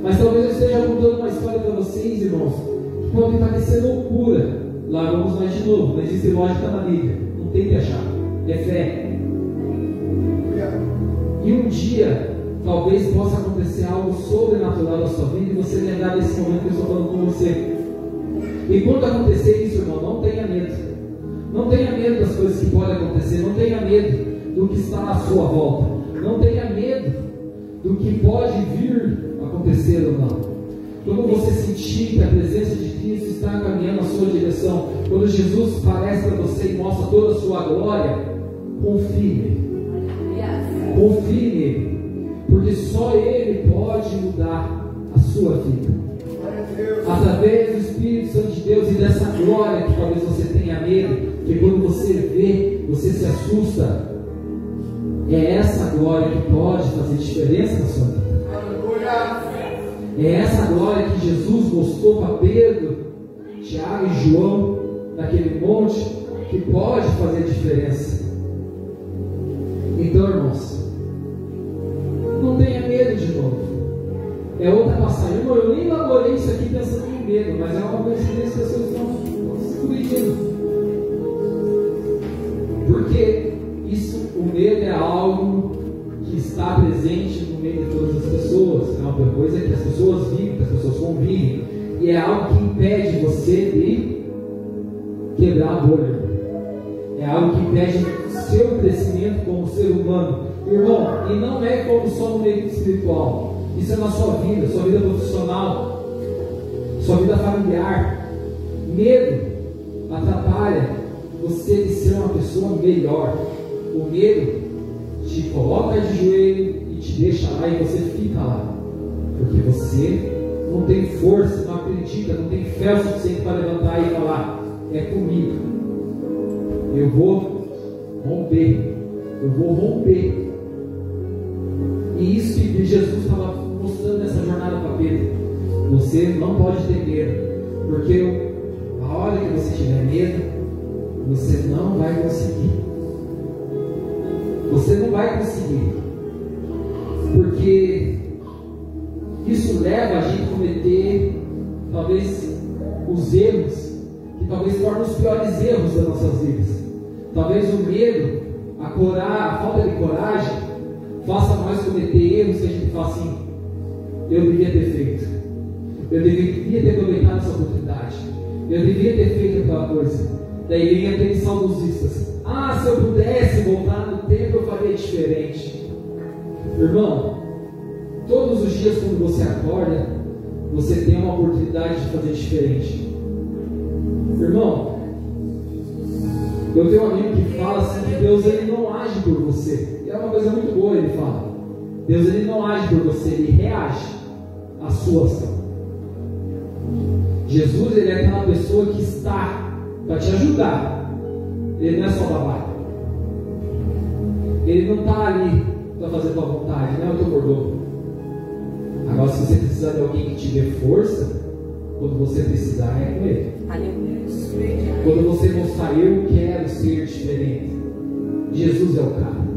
mas talvez eu esteja contando uma história para vocês, irmãos, que pode parecer loucura. Lá vamos nós de novo, não existe lógica na Bíblia, não tem que achar, é fé. E um dia, talvez possa acontecer algo sobrenatural na sua vida e você lembrar desse momento que eu estou falando com você. E quando acontecer isso, irmão, não tenha medo. Não tenha medo das coisas que podem acontecer, não tenha medo do que está à sua volta, não tenha medo do que pode vir a acontecer ou não. Quando você sentir que a presença de Cristo está caminhando na sua direção, quando Jesus aparece para você e mostra toda a sua glória, confie nele. Confie nele, porque só Ele pode mudar a sua vida. Através do Espírito Santo de Deus e dessa glória que talvez você tenha medo, que quando você vê, você se assusta. É essa glória que pode fazer diferença na sua vida. É essa glória que Jesus mostrou para Pedro, Tiago e João, naquele monte, que pode fazer diferença. Então, irmãos, não tenha medo de novo. É outra passagem. Irmão, eu nem elaborei isso aqui pensando em medo, mas é uma coincidência que as pessoas estão se corrigindo. Porque o medo é algo que está presente no meio de todas as pessoas. É uma coisa que as pessoas vivem, que as pessoas convivem. E é algo que impede você de quebrar a bolha. É algo que impede o seu crescimento como ser humano. Irmão, e não é como só no meio espiritual. Isso é na sua vida profissional, sua vida familiar. Medo atrapalha você de ser uma pessoa melhor. O medo te coloca de joelho e te deixa lá e você fica lá. Porque você não tem força, não acredita, não tem fé o suficiente para levantar e falar: é comigo. Eu vou romper. Eu vou romper. E isso que Jesus estava mostrando nessa jornada para Pedro. Você não pode ter medo, porque a hora que você tiver medo, você não vai conseguir. Você não vai conseguir. Porque isso leva a gente a cometer talvez os erros que talvez tornem os piores erros das nossas vidas. Talvez o medo, a falta de coragem faça nós cometer erros que a gente fala assim: eu devia ter feito, eu devia ter aproveitado essa oportunidade, eu devia ter feito aquela coisa. Daí vem aqueles saudosistas: se eu pudesse voltar no tempo eu faria diferente. Irmão, todos os dias quando você acorda, você tem uma oportunidade de fazer diferente. Irmão, eu tenho um amigo que fala assim que Deus ele não age por você. E é uma coisa muito boa, ele fala. Deus ele não age por você, ele reage à sua ação. Jesus ele é aquela pessoa que está para te ajudar. Ele não é só babaca. Ele não está ali para fazer tua vontade, não é o teu mordomo. Agora, se você precisar de alguém que te dê força, quando você precisar, é com ele. Quando você mostrar: eu quero ser diferente, Jesus é o cara.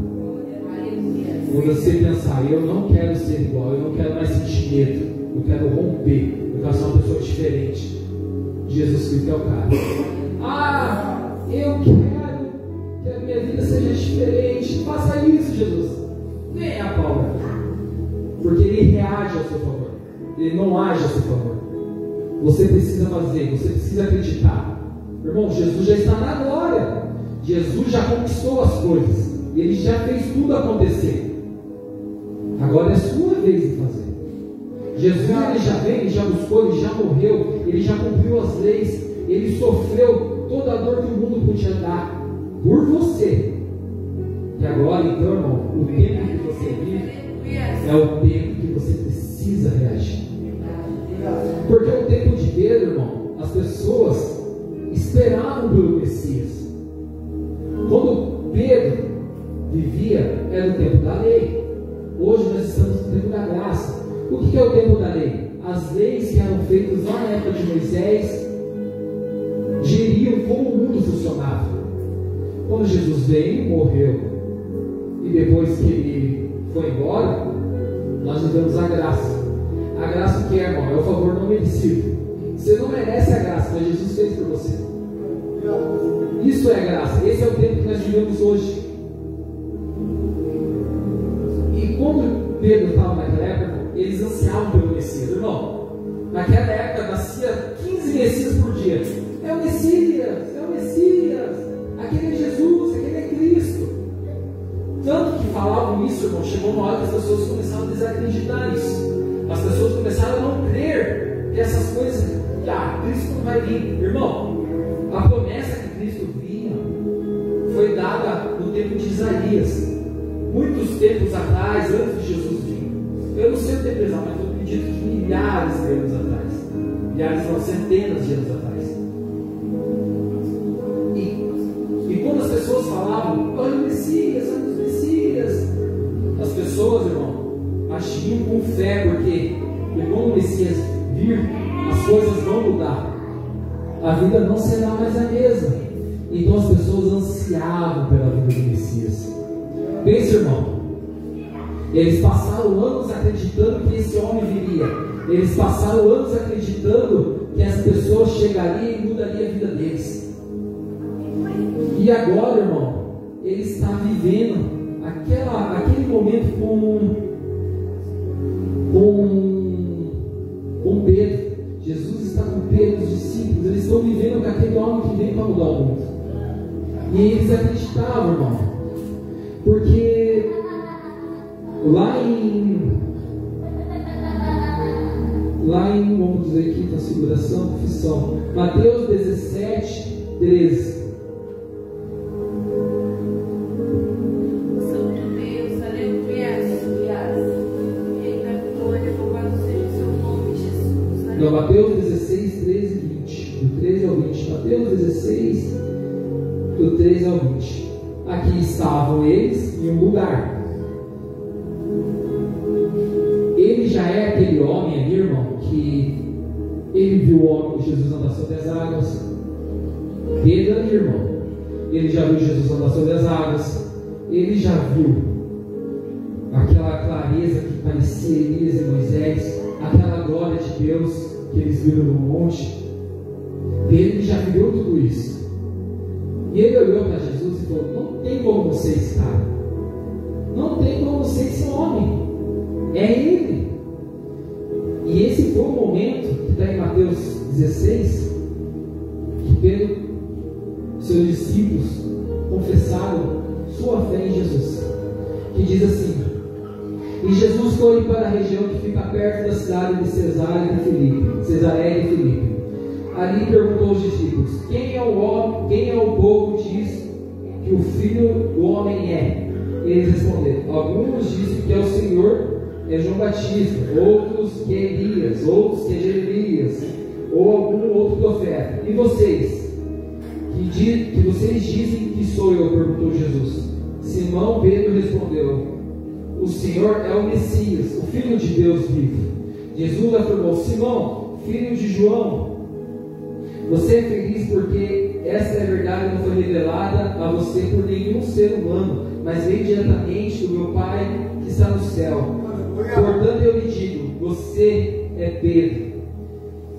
Quando você pensar: eu não quero ser igual, eu não quero mais sentir medo, eu quero romper, eu quero ser uma pessoa diferente, Jesus Cristo é o cara. Eu quero que a minha vida seja diferente. Faça isso, Jesus. Venha, Paulo. Porque ele reage ao seu favor, ele não age ao seu favor. Você precisa fazer, você precisa acreditar. Irmão, Jesus já está na glória. Jesus já conquistou as coisas. Ele já fez tudo acontecer. Agora é sua vez de fazer. Jesus ele já veio, ele já buscou, ele já morreu, ele já cumpriu as leis, ele sofreu toda a dor que o mundo podia dar por você. E agora, então, irmão, o tempo que você vive é o tempo que você precisa reagir. Porque o tempo de Pedro, irmão, as pessoas esperavam pelo Messias. Quando Pedro vivia era o tempo da lei. Hoje nós estamos no tempo da graça. O que é o tempo da lei? As leis que eram feitas lá na época de Moisés geriam como o mundo funcionava. Quando Jesus veio, morreu, e depois que ele foi embora, nós vivemos a graça. A graça que é, irmão, é o favor não merecido. Você não merece a graça, mas Jesus fez por você. Isso é a graça. Esse é o tempo que nós vivemos hoje. E quando Pedro estava naquela época, eles ansiavam pelo Messias. Irmão, naquela época nascia 15 Messias por dia. É o Messias, é o Messias, aquele é Jesus, aquele é Cristo. Tanto que falavam isso, irmão, chegou uma hora que as pessoas começaram a desacreditar nisso. As pessoas começaram a não crer que essas coisas, Cristo não vai vir. Irmão, a promessa que Cristo vinha foi dada no tempo de Isaías, muitos tempos atrás, antes de Jesus vir. Eu não sei o tempo exato, mas eu acredito que milhares de anos atrás. Milhares não, centenas de anos atrás. E quando as pessoas falavam, olha o Messias, as pessoas, irmão, agiam com fé, porque quando o Messias vir, as coisas vão mudar. A vida não será mais a mesma. Então as pessoas ansiavam pela vida do Messias. Pense, irmão, eles passaram anos acreditando que esse homem viria. Eles passaram anos acreditando que essa pessoa chegaria e mudaria a vida deles. E agora, irmão, ele está vivendo aquele momento com Pedro. Jesus está com Pedro, os discípulos. Eles estão vivendo com aquele homem que vem para mudar o mundo. E eles acreditavam, irmão, porque lá em vamos dizer aqui, está seguração, confissão, Mateus 17, 13. Mateus 16, 13 e 20. Do 13 ao 20. Mateus 16, do 13 ao 20. Aqui estavam eles em um lugar. Ele já é aquele homem ali, irmão, que ele viu o homem, Jesus andar sobre as águas. Pedro ali, irmão, ele já viu Jesus andar sobre as águas. Ele já viu aquela clareza que parecia Elias e Moisés, aquela glória de Deus que eles viram no monte. Ele já viveu tudo isso. E ele olhou para Jesus e falou: não tem como você estar, não tem como você ser homem, é Ele. E esse foi o momento que está em Mateus 16, que Pedro, seus discípulos, confessaram sua fé em Jesus, que diz assim: e Jesus foi para a região que fica perto da cidade de Cesareia de Filipe. Ali perguntou aos discípulos: quem é o povo diz que o Filho do Homem é? Eles responderam: alguns dizem que é o Senhor, é João Batista, outros que é Elias, outros que é Jeremias, ou algum outro profeta. E vocês? Que vocês dizem que sou eu? Perguntou Jesus. Simão Pedro respondeu: o Senhor é o Messias, o Filho de Deus vivo. Jesus afirmou: Simão, filho de João, você é feliz porque essa verdade não foi revelada a você por nenhum ser humano, mas veio diretamente do meu Pai que está no céu. Portanto eu lhe digo: você é Pedro,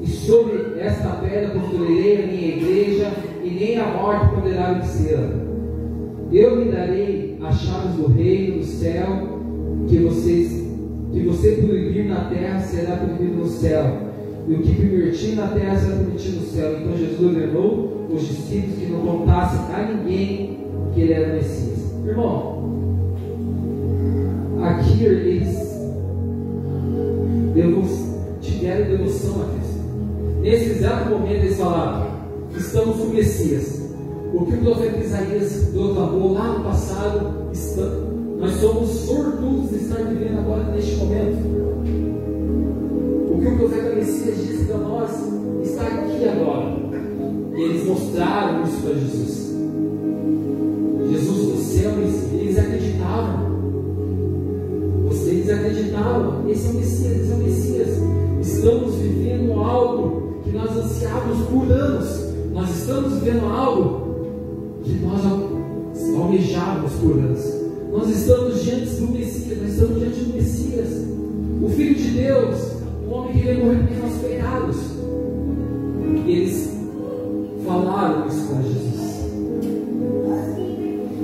e sobre esta pedra construirei a minha igreja, e nem a morte poderá vencê-la. Eu lhe darei as chaves do reino do céu. Que você proibir na terra será proibido no céu, e o que permitir na terra será permitido no céu. Então Jesus ordenou os discípulos que não contassem a ninguém que ele era o Messias. Irmão, aqui eles tiveram devoção a Cristo. Nesse exato momento eles falaram: estamos com o Messias. O que o profeta Isaías proclamou lá no passado, nós somos sortudos de estar vivendo agora neste momento. O que o profeta Messias disse para nós está aqui agora. E eles mostraram isso para Jesus. Jesus, você eles acreditavam. Eles acreditavam, esse é o Messias, esse é o Messias. Estamos vivendo algo que nós ansiávamos por anos. Nós estamos vivendo algo que nós almejávamos por anos. Nós estamos diante do Messias, nós estamos diante do Messias, o Filho de Deus, o homem que veio morrer pelos nossos pecados. E eles falaram isso para Jesus.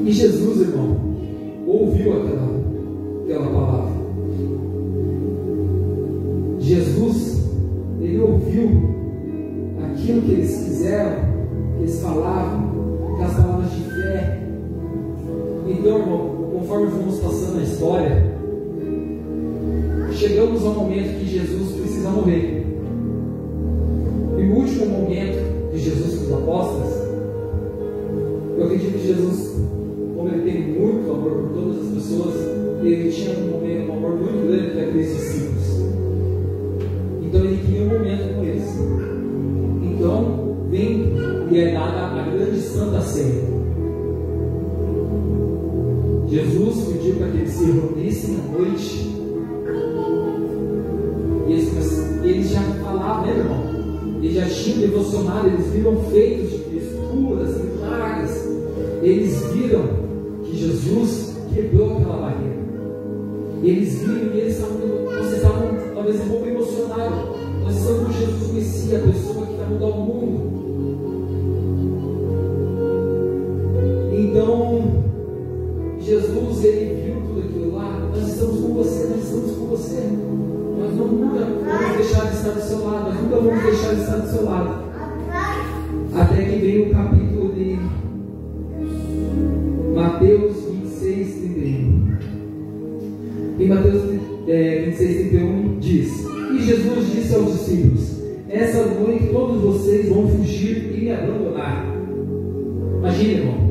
E Jesus, irmão, ouviu aquela palavra. Jesus, ele ouviu aquilo que eles fizeram, que eles falavam, aquelas palavras de fé. Então, irmão, conforme fomos passando a história, chegamos ao momento que Jesus precisa morrer. E o último momento de Jesus com os apóstolos, eu acredito que Jesus, como ele tem muito amor por todas as pessoas, ele tinha um amor muito grande para aqueles discípulos. Então ele queria um momento com eles. Então vem e é dada a grande Santa Ceia. Jesus pediu para que eles se reunissem à noite. E eles já falavam, né, irmão? Eles já tinham devocionado, eles viram feitos de Cristo, curas, milagres. Eles viram que Jesus quebrou aquela barreira. Eles viram e eles estavam talvez um pouco emocionados. Nós estamos com Jesus Messias, a pessoa que vai mudar o mundo. Então, Jesus, ele viu tudo aquilo lá. Nós estamos com você, nós estamos com você. Nós nunca vamos deixar de estar do seu lado. Nós nunca vamos deixar de estar do seu lado. Até que veio o capítulo de Mateus 26, 31. Em Mateus 26, 31 diz: E Jesus disse aos discípulos: Essa noite todos vocês vão fugir e me abandonar. Imagina, irmão,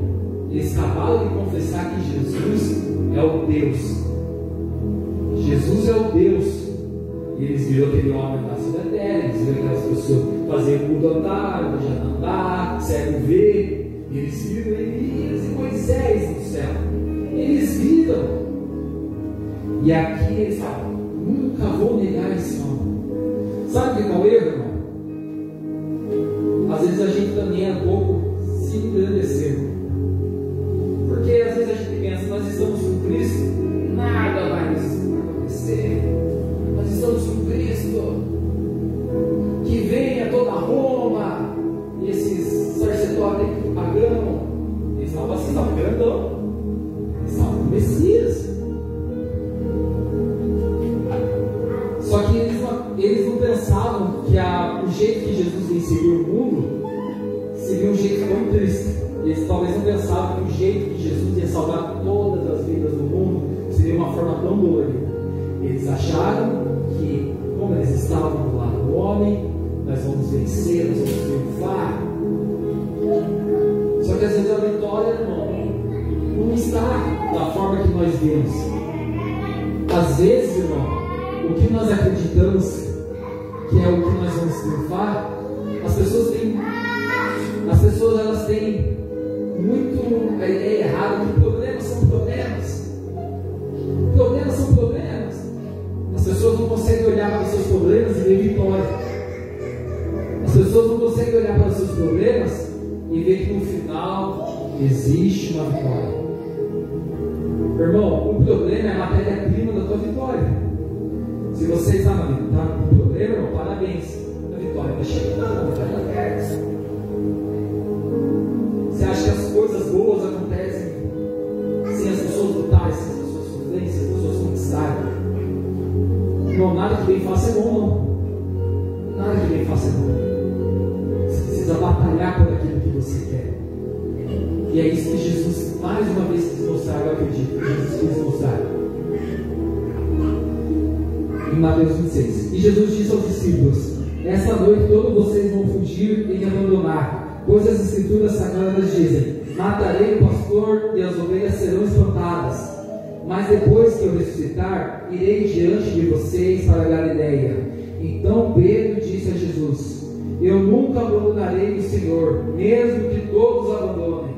eles acabaram de confessar que Jesus é o Deus. Jesus é o Deus. E eles viram aquele homem da cidade dela, eles viram aquelas pessoas fazer mudo andar, já andar, cego ver. Eles viram Elias e Moisés no céu. Eles viram. E aqui eles falam: nunca vou negar esse homem. Sabe o que é o erro, irmão? Às vezes a gente também é um pouco se engrandecer. Porque às vezes a gente pensa: nós estamos com Cristo, nada vai nos acontecer. Nós estamos com Cristo, que venha toda Roma, e esses sacerdotes pagão, eles estavam assim, estavam grandão, eles estavam com o Messias. Só que eles não pensavam que o jeito que Jesus venceu o mundo seria um jeito tão triste. Eles talvez não pensavam que o jeito que Jesus ia salvar todas as vidas do mundo seria uma forma tão dolorida. Eles acharam que, como eles estavam do lado do homem, nós vamos vencer, nós vamos triunfar. Só que às vezes a vitória, irmão, não está da forma que nós vemos. Às vezes, irmão, o que nós acreditamos que é o que nós vamos triunfar, as pessoas elas têm muito a ideia errada que problemas são problemas. Problemas são problemas. As pessoas não conseguem olhar para os seus problemas e ver vitória. As pessoas não conseguem olhar para os seus problemas e ver que no final existe uma vitória. Irmão, o problema é a matéria-prima da tua vitória. Se você está com problema, irmão, parabéns. A vitória vai chegar, vai dar perto. Você acha que as coisas boas acontecem sem as pessoas lutarem, sem as pessoas sofrerem, sem as pessoas conquistarem? Não, nada que bem faça é bom, não. Nada que bem faça é bom. Você precisa batalhar por aquilo que você quer. E é isso que Jesus, mais uma vez, quis mostrar, eu acredito, que Jesus quis mostrar. Em Mateus 26. E Jesus disse aos discípulos: Essa noite todos vocês vão fugir e me abandonar, pois as escrituras sagradas dizem: Matarei o pastor e as ovelhas serão espantadas. Mas depois que eu ressuscitar, irei diante de vocês para a Galileia. Então Pedro disse a Jesus: Eu nunca abandonarei o Senhor, mesmo que todos abandonem.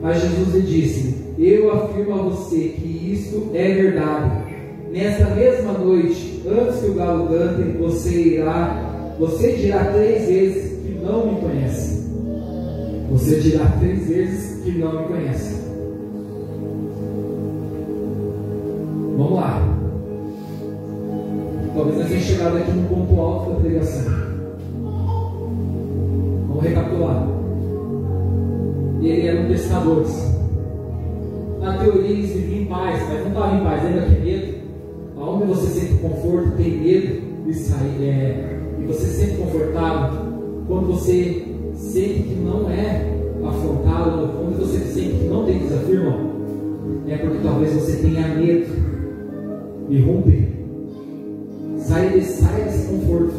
Mas Jesus lhe disse: eu afirmo a você que isto é verdade. Nesta mesma noite, antes que o galo cante, você dirá 3 vezes que não me conhece. Você dirá 3 vezes que não me conhece. Vamos lá. Talvez nós tenhamos chegado aqui no ponto alto da pregação. Vamos recapitular. Ele era um pescadores. Na teoria eles viviam em paz, mas não estavam em paz, ainda tem medo. Aonde você sente conforto, tem medo de sair, e você se sente confortável quando você sente que não é afrontado, quando você sente que não tem desafio, irmão, é porque talvez você tenha medo de romper. Sai desse conforto.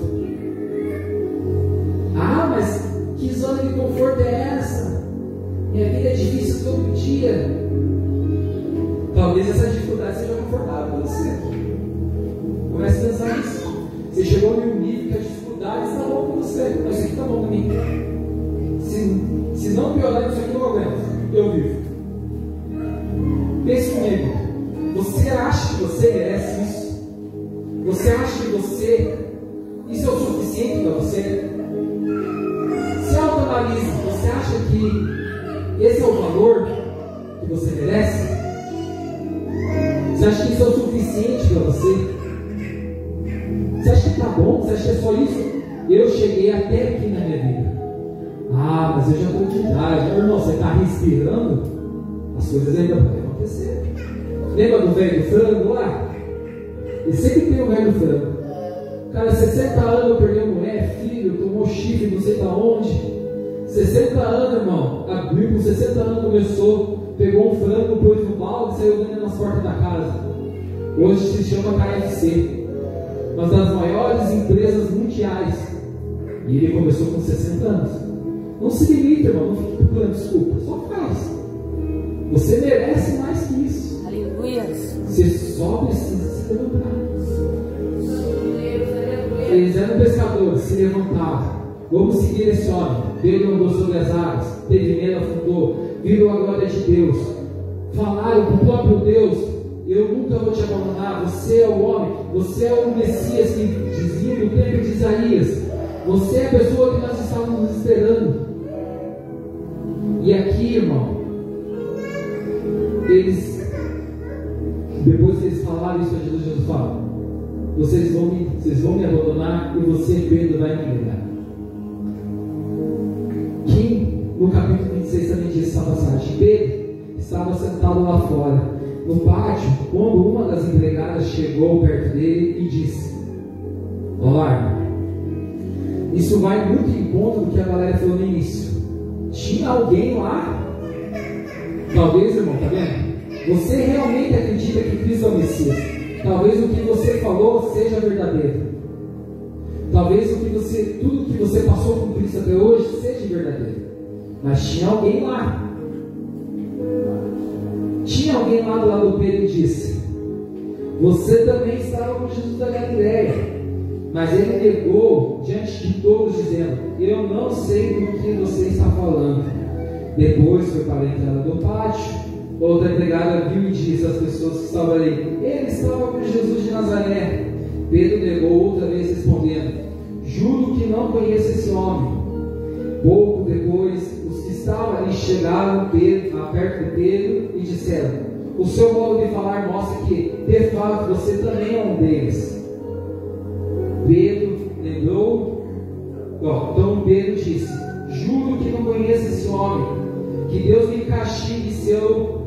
Ah, mas que zona de conforto é essa? Minha vida é difícil todo dia. Talvez essa dificuldade seja confortável para você. Comece a pensar nisso. Você chegou em um nível que a dificuldade está bom para você. Mas isso aqui está bom para mim. Se não piorar, isso aqui eu aguento. Eu vivo. Pense comigo. Você acha que você merece isso? Você acha que isso é o suficiente para você? Se autoanalise. Você acha que esse é o valor que você merece? Você acha que isso é o suficiente para você? Você acha que está bom? Você acha que é só isso? Eu cheguei até aqui na minha vida. Ah, mas eu já estou de idade. Irmão, você está respirando? As coisas ainda podem acontecer. Lembra do velho do frango lá? E sempre tem o velho do frango. Cara, 60 anos perdeu mulher, filho, tomou chifre, não sei da onde. 60 anos, irmão. Abriu com 60 anos, começou, pegou um frango, pôs no balde e saiu vendendo nas portas da casa. Hoje se chama KFC. Uma das maiores empresas mundiais. E ele começou com 60 anos. Não se limite, irmão, não fique procurando desculpa. Só faz. Você merece mais que isso. Aleluia. Você só precisa se levantar. Eles eram pescadores, se levantavam. Vamos seguir esse homem. Pedro andou sobre as águas, teve medo, afundou, viram a glória de Deus. Falaram com o próprio Deus: eu nunca vou te abandonar. Você é o homem, você é o Messias que dizia no tempo de Isaías. Você é a pessoa que nós estávamos esperando. E aqui, irmão, depois que eles falaram isso a Jesus, Jesus fala: vocês vão me abandonar e você, Pedro, vai me negar. Quem no capítulo 26 também diz essa passagem? Pedro estava sentado lá fora, no pátio, quando uma das empregadas chegou perto dele e disse: olá, irmão. Isso vai muito em conta do que a galera falou no início. Tinha alguém lá? Talvez, irmão, tá vendo? Você realmente acredita que Cristo é o Messias? Talvez o que você falou seja verdadeiro. Talvez tudo que você passou com Cristo até hoje seja verdadeiro. Mas tinha alguém lá. Tinha alguém lá do lado do Pedro e disse: você também estava com Jesus da Galileia. Mas ele negou diante de todos, dizendo: eu não sei do que você está falando. Depois foi para a entrada do pátio. Outra empregada viu e disse às pessoas que estavam ali: ele estava com Jesus de Nazaré. Pedro negou outra vez, respondendo: juro que não conheço esse homem. Pouco depois, os que estavam ali chegaram perto de Pedro e disseram: o seu modo de falar mostra que, de fato, você também é um deles. Pedro lembrou, então Pedro disse: juro que não conheço esse homem. Que Deus me castigue se eu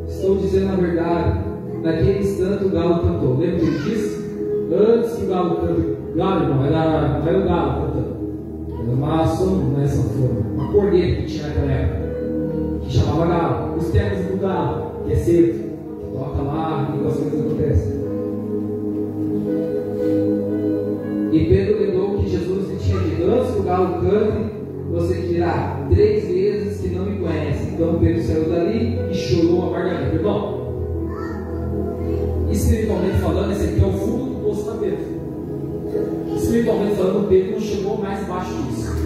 estou dizendo a verdade. Naquele instante o galo cantou. Lembra que ele disse? Antes que o galo cante, galo, irmão, era o galo cantando. Era uma sanfona, uma corneta que tinha naquela época, que chamava galo. Os termos do galo, que é cedo, que toca lá e as coisas acontecem. E Pedro lembrou que Jesus lhe tinha dito: antes que o galo cante, você dirá 3 vezes que não me conhece. Então Pedro saiu dali e chorou amargamente. Irmão, espiritualmente falando, esse aqui é o fundo do poço da Pedro. Espiritualmente falando, Pedro não chegou mais baixo disso.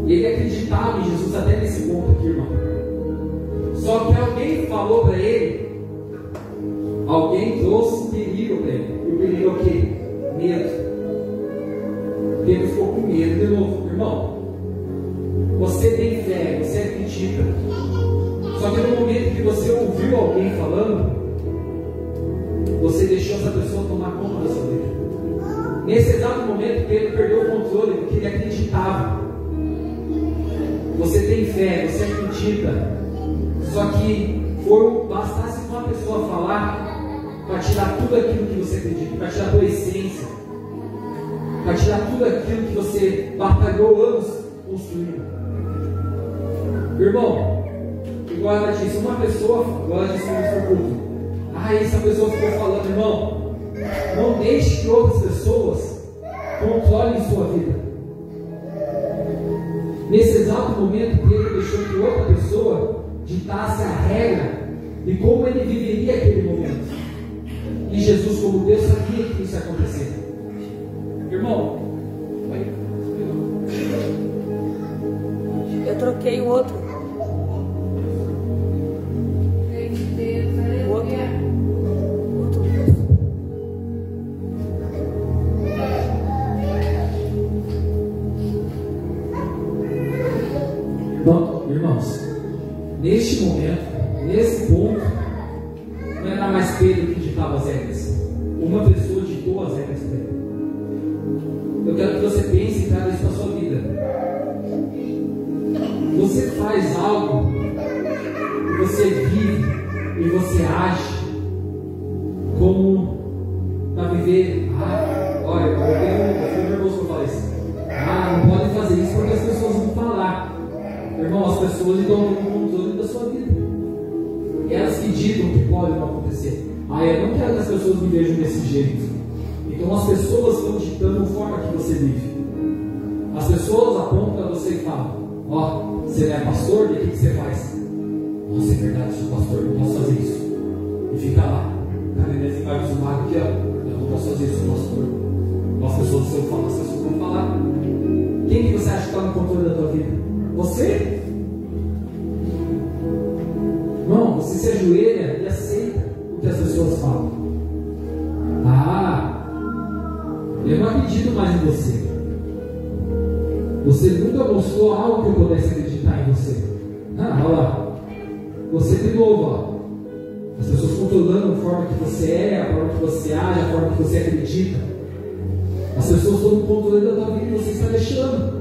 Ele acreditava em Jesus até nesse ponto aqui, irmão. Só que alguém falou para ele, alguém trouxe perigo para ele. E o perigo é o quê? Medo. Ele ficou com medo de novo. Irmão, você tem fé, você acredita. Só que no momento que você ouviu alguém falando, você deixou essa pessoa tomar conta da sua vida. Nesse exato momento, Pedro perdeu o controle do que ele acreditava. Você tem fé, você acredita. Só que bastasse uma pessoa falar para tirar tudo aquilo que você acredita, para tirar a tua essência, para tirar tudo aquilo que você batalhou anos construindo. Irmão, igual ela disse, uma pessoa, igual ela disse no culto, essa pessoa ficou falando, irmão, não deixe que outras pessoas controlem sua vida. Nesse exato momento, Pedro deixou que outra pessoa ditasse a regra de como ele viveria aquele momento. E Jesus, como Deus, sabia que isso ia acontecer. Irmão, eu troquei o outro. O outro. Bom, irmãos, neste momento, nesse ponto, não era mais Pedro que ditava as regras. Uma pessoa ditou as regras para ele. Eu quero que você pense e traga isso para a sua vida. Você faz algo, e você vive, e você age como para viver. Olha, eu fico nervoso quando eu falo isso. Não pode fazer isso porque as pessoas vão falar. Irmão, as pessoas estão no controle da sua vida. Elas que ditam o que pode não acontecer. Eu não quero que as pessoas me vejam desse jeito. Então as pessoas estão ditando a forma que você vive. As pessoas apontam para você e falam: você não é pastor? E o que você faz? Nossa, é verdade, eu sou pastor, não posso fazer isso. E fica lá, cadê embaixo do mar aqui, eu não posso fazer isso, pastor. As pessoas falam, as pessoas vão falar. Quem que você acha que está no controle da tua vida? Você? Não, você se ajoelha e aceita o que as pessoas falam. Eu não acredito mais em você. Você nunca mostrou algo que eu pudesse acreditar em você. Olha lá. Você de novo, as pessoas controlando a forma que você é, a forma que você age, a forma que você acredita. As pessoas estão no controle da tua vida e você está deixando.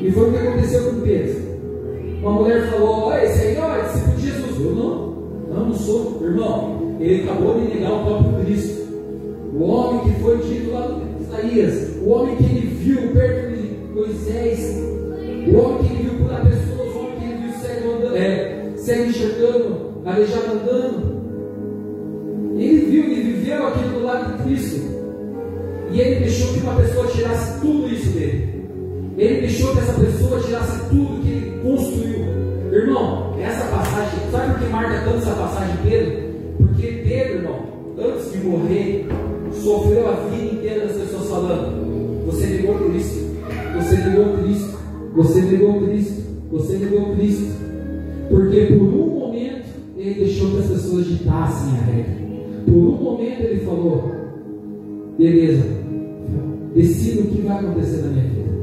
E foi o que aconteceu com Pedro. Uma mulher falou: esse aí é discípulo de Jesus. Eu não sou. Irmão, ele acabou de negar o próprio Cristo. O homem que foi dito lá no Isaías, o homem que ele viu perto de Moisés, o homem que ele viu curar pessoas, o homem que ele viu cego enxergando, aleijado andando. Ele viu, ele viveu aquilo do lado de Cristo. E ele deixou que uma pessoa tirasse tudo isso dele. Ele deixou que essa pessoa tirasse tudo que ele construiu. Irmão, essa passagem, sabe por que marca tanto essa passagem de Pedro? Porque Pedro, irmão, antes de morrer, sofreu a vida inteira das pessoas falando: você negou Cristo, você negou Cristo, você negou Cristo, você negou Cristo. Porque por um momento ele deixou que as pessoas ditassem a regra. Por um momento ele falou: beleza, decido o que vai acontecer na minha vida.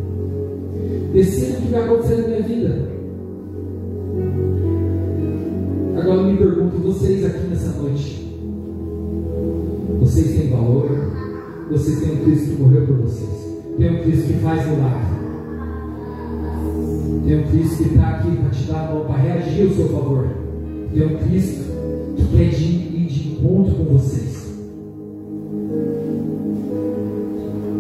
Decido o que vai acontecer na minha vida. Agora eu me pergunto, vocês aqui nessa noite, vocês têm valor? Vocês têm um Cristo que morreu por vocês? Tem um Cristo que faz milagre? Tem um Cristo que está aqui para te dar a mão, para reagir ao seu favor? Tem um Cristo que quer ir de encontro com vocês?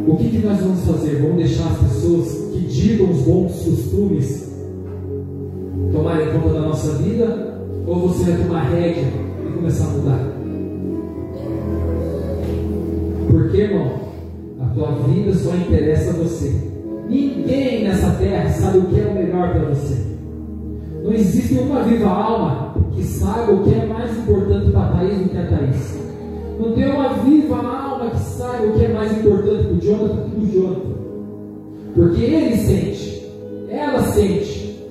O que nós vamos fazer? Vamos deixar as pessoas que digam os bons costumes tomarem conta da nossa vida? Ou você vai tomar rédea e começar a mudar? Porque, irmão, a tua vida só interessa a você. Ninguém nessa terra sabe o que é o melhor para você. Não existe uma viva alma que saiba o que é mais importante para a Thaís do que a Thaís. Não tem uma viva alma que saiba o que é mais importante para o Jonathan do que o Jonathan. Porque ele sente, ela sente,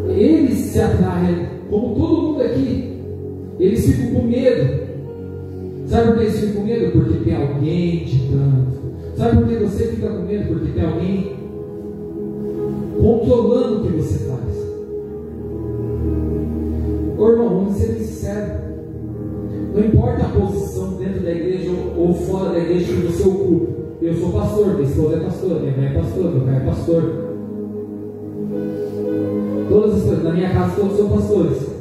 ele se atrai, como todo mundo Eles ficam com medo. Sabe por que eles ficam com medo? Porque tem alguém ditando. Sabe por que você fica com medo? Porque tem alguém controlando o que você faz. Ô irmão, vamos ser sinceros. Não importa a posição dentro da igreja ou fora da igreja que você ocupa. Eu sou pastor, minha esposa é pastora, minha mãe é pastor, meu pai é pastor. Todas as pessoas, na minha casa todos são pastores.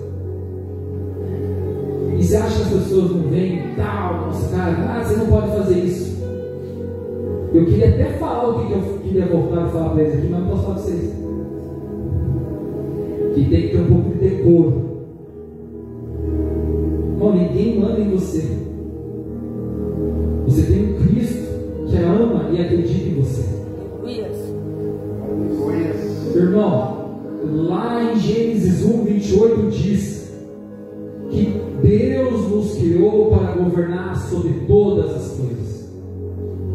E você acha que as pessoas não veem tal, nossa cara, você não pode fazer isso. Eu queria até falar o que eu queria voltar a falar para eles aqui, mas não posso falar para vocês. Que tem que ter um pouco de decoro. Irmão, ninguém manda em você. Você tem um Cristo que ama e acredita em você. Irmão, lá em Gênesis 1:28 diz que Deus nos criou para governar sobre todas as coisas.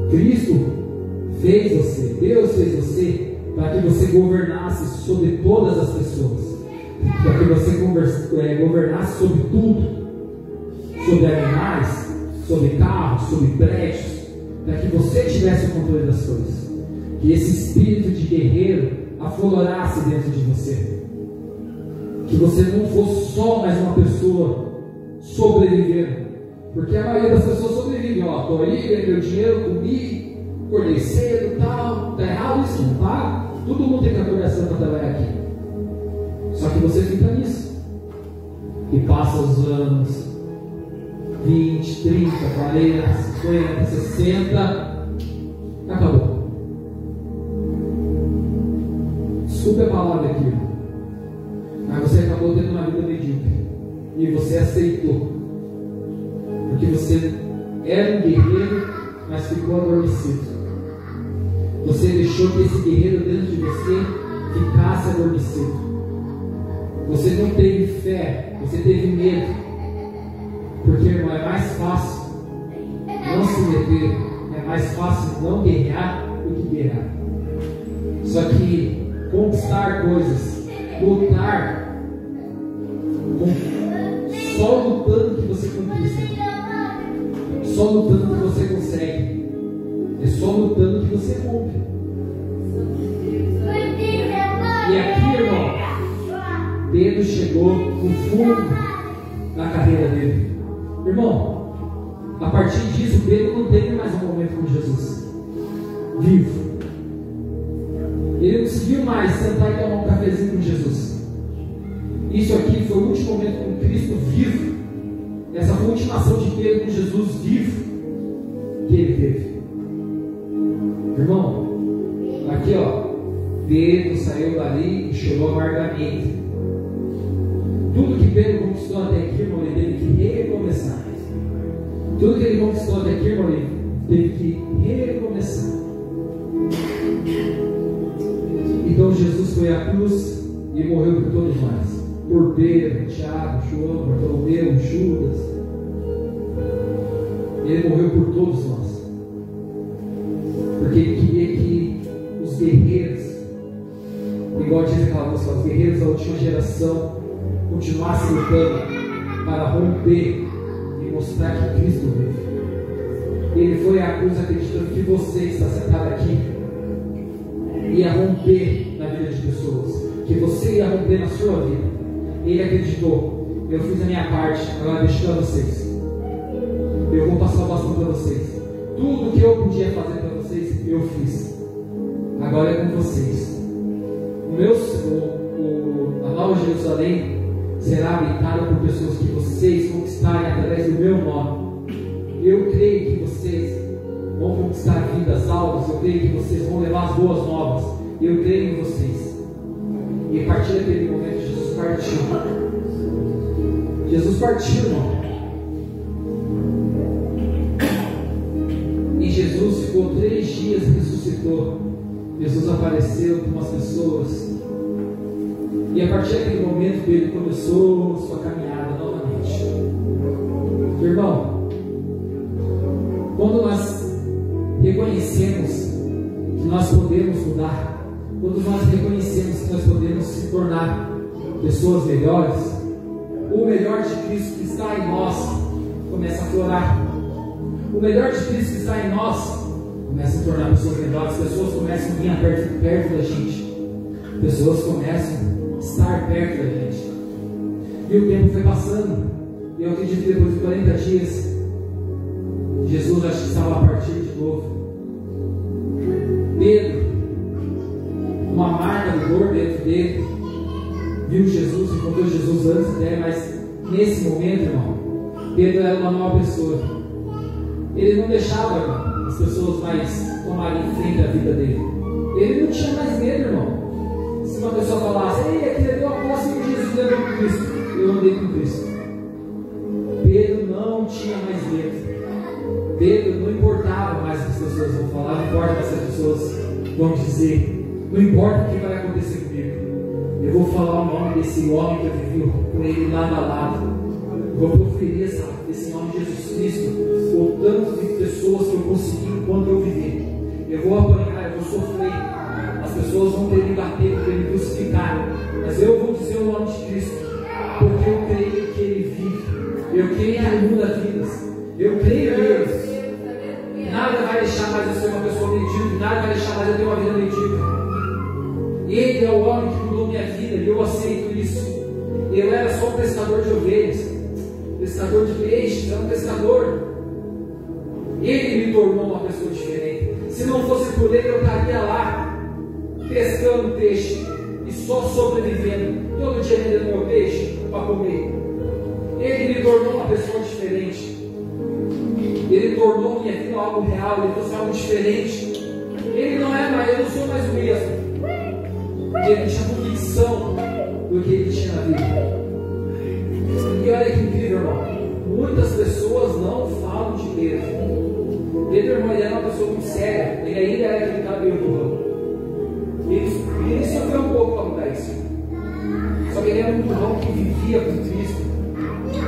Cristo fez você, Deus fez você para que você governasse sobre todas as pessoas, para que você governasse sobre tudo, sobre animais, sobre carros, sobre prédios, para que você tivesse o controle das coisas, que esse espírito de guerreiro aflorasse dentro de você, que você não fosse só mais uma pessoa sobrevivendo, porque a maioria das pessoas sobrevivem. Estou aí, ganhei meu dinheiro, comi, acordei cedo, tal, está errado isso, não tá? Todo mundo tem que acordar cedo para trabalhar aqui, só que você fica nisso, e passa os anos, 20, 30, 40, 50, 60, acabou. Desculpe a palavra aqui, mas você acabou tendo uma vida medíocre e você aceitou, porque você era um guerreiro, mas ficou adormecido. Você deixou que esse guerreiro dentro de você ficasse adormecido. Você não teve fé, você teve medo, porque, irmão, é mais fácil não se meter, é mais fácil não guerrear do que guerrear. Só que conquistar coisas, lutar, só lutando que você conquista, só lutando que você consegue, é só lutando que você cumpre. E aqui, irmão, Pedro chegou no fundo da carreira dele. Irmão, a partir disso, Pedro não teve mais um momento com Jesus vivo. Ele não conseguiu mais sentar e tomar um cafezinho com Jesus. Isso aqui foi o último momento com Cristo vivo. Essa foi a última ação de Pedro com Jesus vivo que ele teve. Irmão, aqui Pedro saiu dali e chorou amargamente. Tudo que Pedro conquistou até aqui, irmão, ele teve que recomeçar. Tudo que ele conquistou até aqui, irmão, ele teve que recomeçar. Então Jesus foi à cruz e morreu por todos nós. Por Pedro, Tiago, João, Bartolomeu, Judas. Ele morreu por todos nós. Porque ele queria que os guerreiros, igual diz aquela música, os guerreiros da última geração continuassem lutando para romper e mostrar que Cristo vive. Ele foi à cruz acreditando que você está sentado aqui ia romper na vida de pessoas, que você ia romper na sua vida. Ele acreditou. Eu fiz a minha parte, agora deixo para vocês. Eu vou passar o bastão para vocês. Tudo que eu podia fazer para vocês, eu fiz. Agora é com vocês. A Nova Jerusalém será habitada por pessoas que vocês conquistarem através do meu nome. Eu creio que vocês vão conquistar vidas, almas. Eu creio que vocês vão levar as boas novas. Eu creio em vocês. E a partir daquele momento, Jesus partiu. Jesus partiu, irmão. E Jesus ficou 3 dias e ressuscitou. Jesus apareceu com umas pessoas. E a partir daquele momento, Pedro começou sua caminhada novamente. Irmão, quando nós reconhecemos que nós podemos mudar, quando nós reconhecemos que nós podemos se tornar pessoas melhores, o melhor de Cristo que está em nós começa a florar. O melhor de Cristo que está em nós começa a tornar pessoas melhores. Pessoas começam a vir perto da gente. Pessoas começam a estar perto da gente. E o tempo foi passando. E eu acredito que depois de 40 dias, Jesus acho que estava a partir de novo. Pedro, uma amarga dor dentro dele, viu Jesus, encontrou Jesus antes até, mas nesse momento, irmão, Pedro era uma nova pessoa. Ele não deixava, irmão, as pessoas mais tomarem em frente a vida dele. Ele não tinha mais medo, irmão. Se uma pessoa falasse, ei, aquele deu a posse com Jesus, eu andei com Cristo. Eu andei com Cristo. Pedro não tinha mais medo. Pedro não importava mais o que as pessoas vão falar, não importa o que as pessoas vão dizer, não importa o que vai acontecer comigo. Eu vou falar o nome desse homem que eu vivi com ele lado a lado. Eu vou proferir esse nome de Jesus Cristo por tanto de pessoas que eu consegui enquanto eu vivi. Eu vou apanhar, eu vou sofrer. As pessoas vão ter me bater porque me crucificaram. Mas eu vou dizer o nome de Cristo, porque eu creio que Ele vive. Eu creio que Ele muda vidas. Eu creio nele. Nada vai deixar mais eu ser uma pessoa medíocre. Nada vai deixar mais eu ter uma vida medíocre. Ele é o homem que mudou minha vida e eu aceito isso. Eu era só um pescador de ovelhas, pescador de peixes, era um pescador. Ele me tornou uma pessoa diferente. Se não fosse por ele, eu estaria lá pescando peixe e só sobrevivendo, todo dia vendendo meu peixe para comer. Ele me tornou uma pessoa diferente. Ele tornou minha vida algo real, ele trouxe algo diferente. Ele não é mais, eu não sou mais o mesmo. Ele tinha convicção do que ele tinha na vida. E olha que incrível, irmão. Muitas pessoas não falam de Pedro. Pedro, irmão, ele era uma pessoa muito séria. Ele ainda era aquele cara meio burrão. Ele sofreu um pouco para mudar isso. Só que ele era um burrão que vivia com Cristo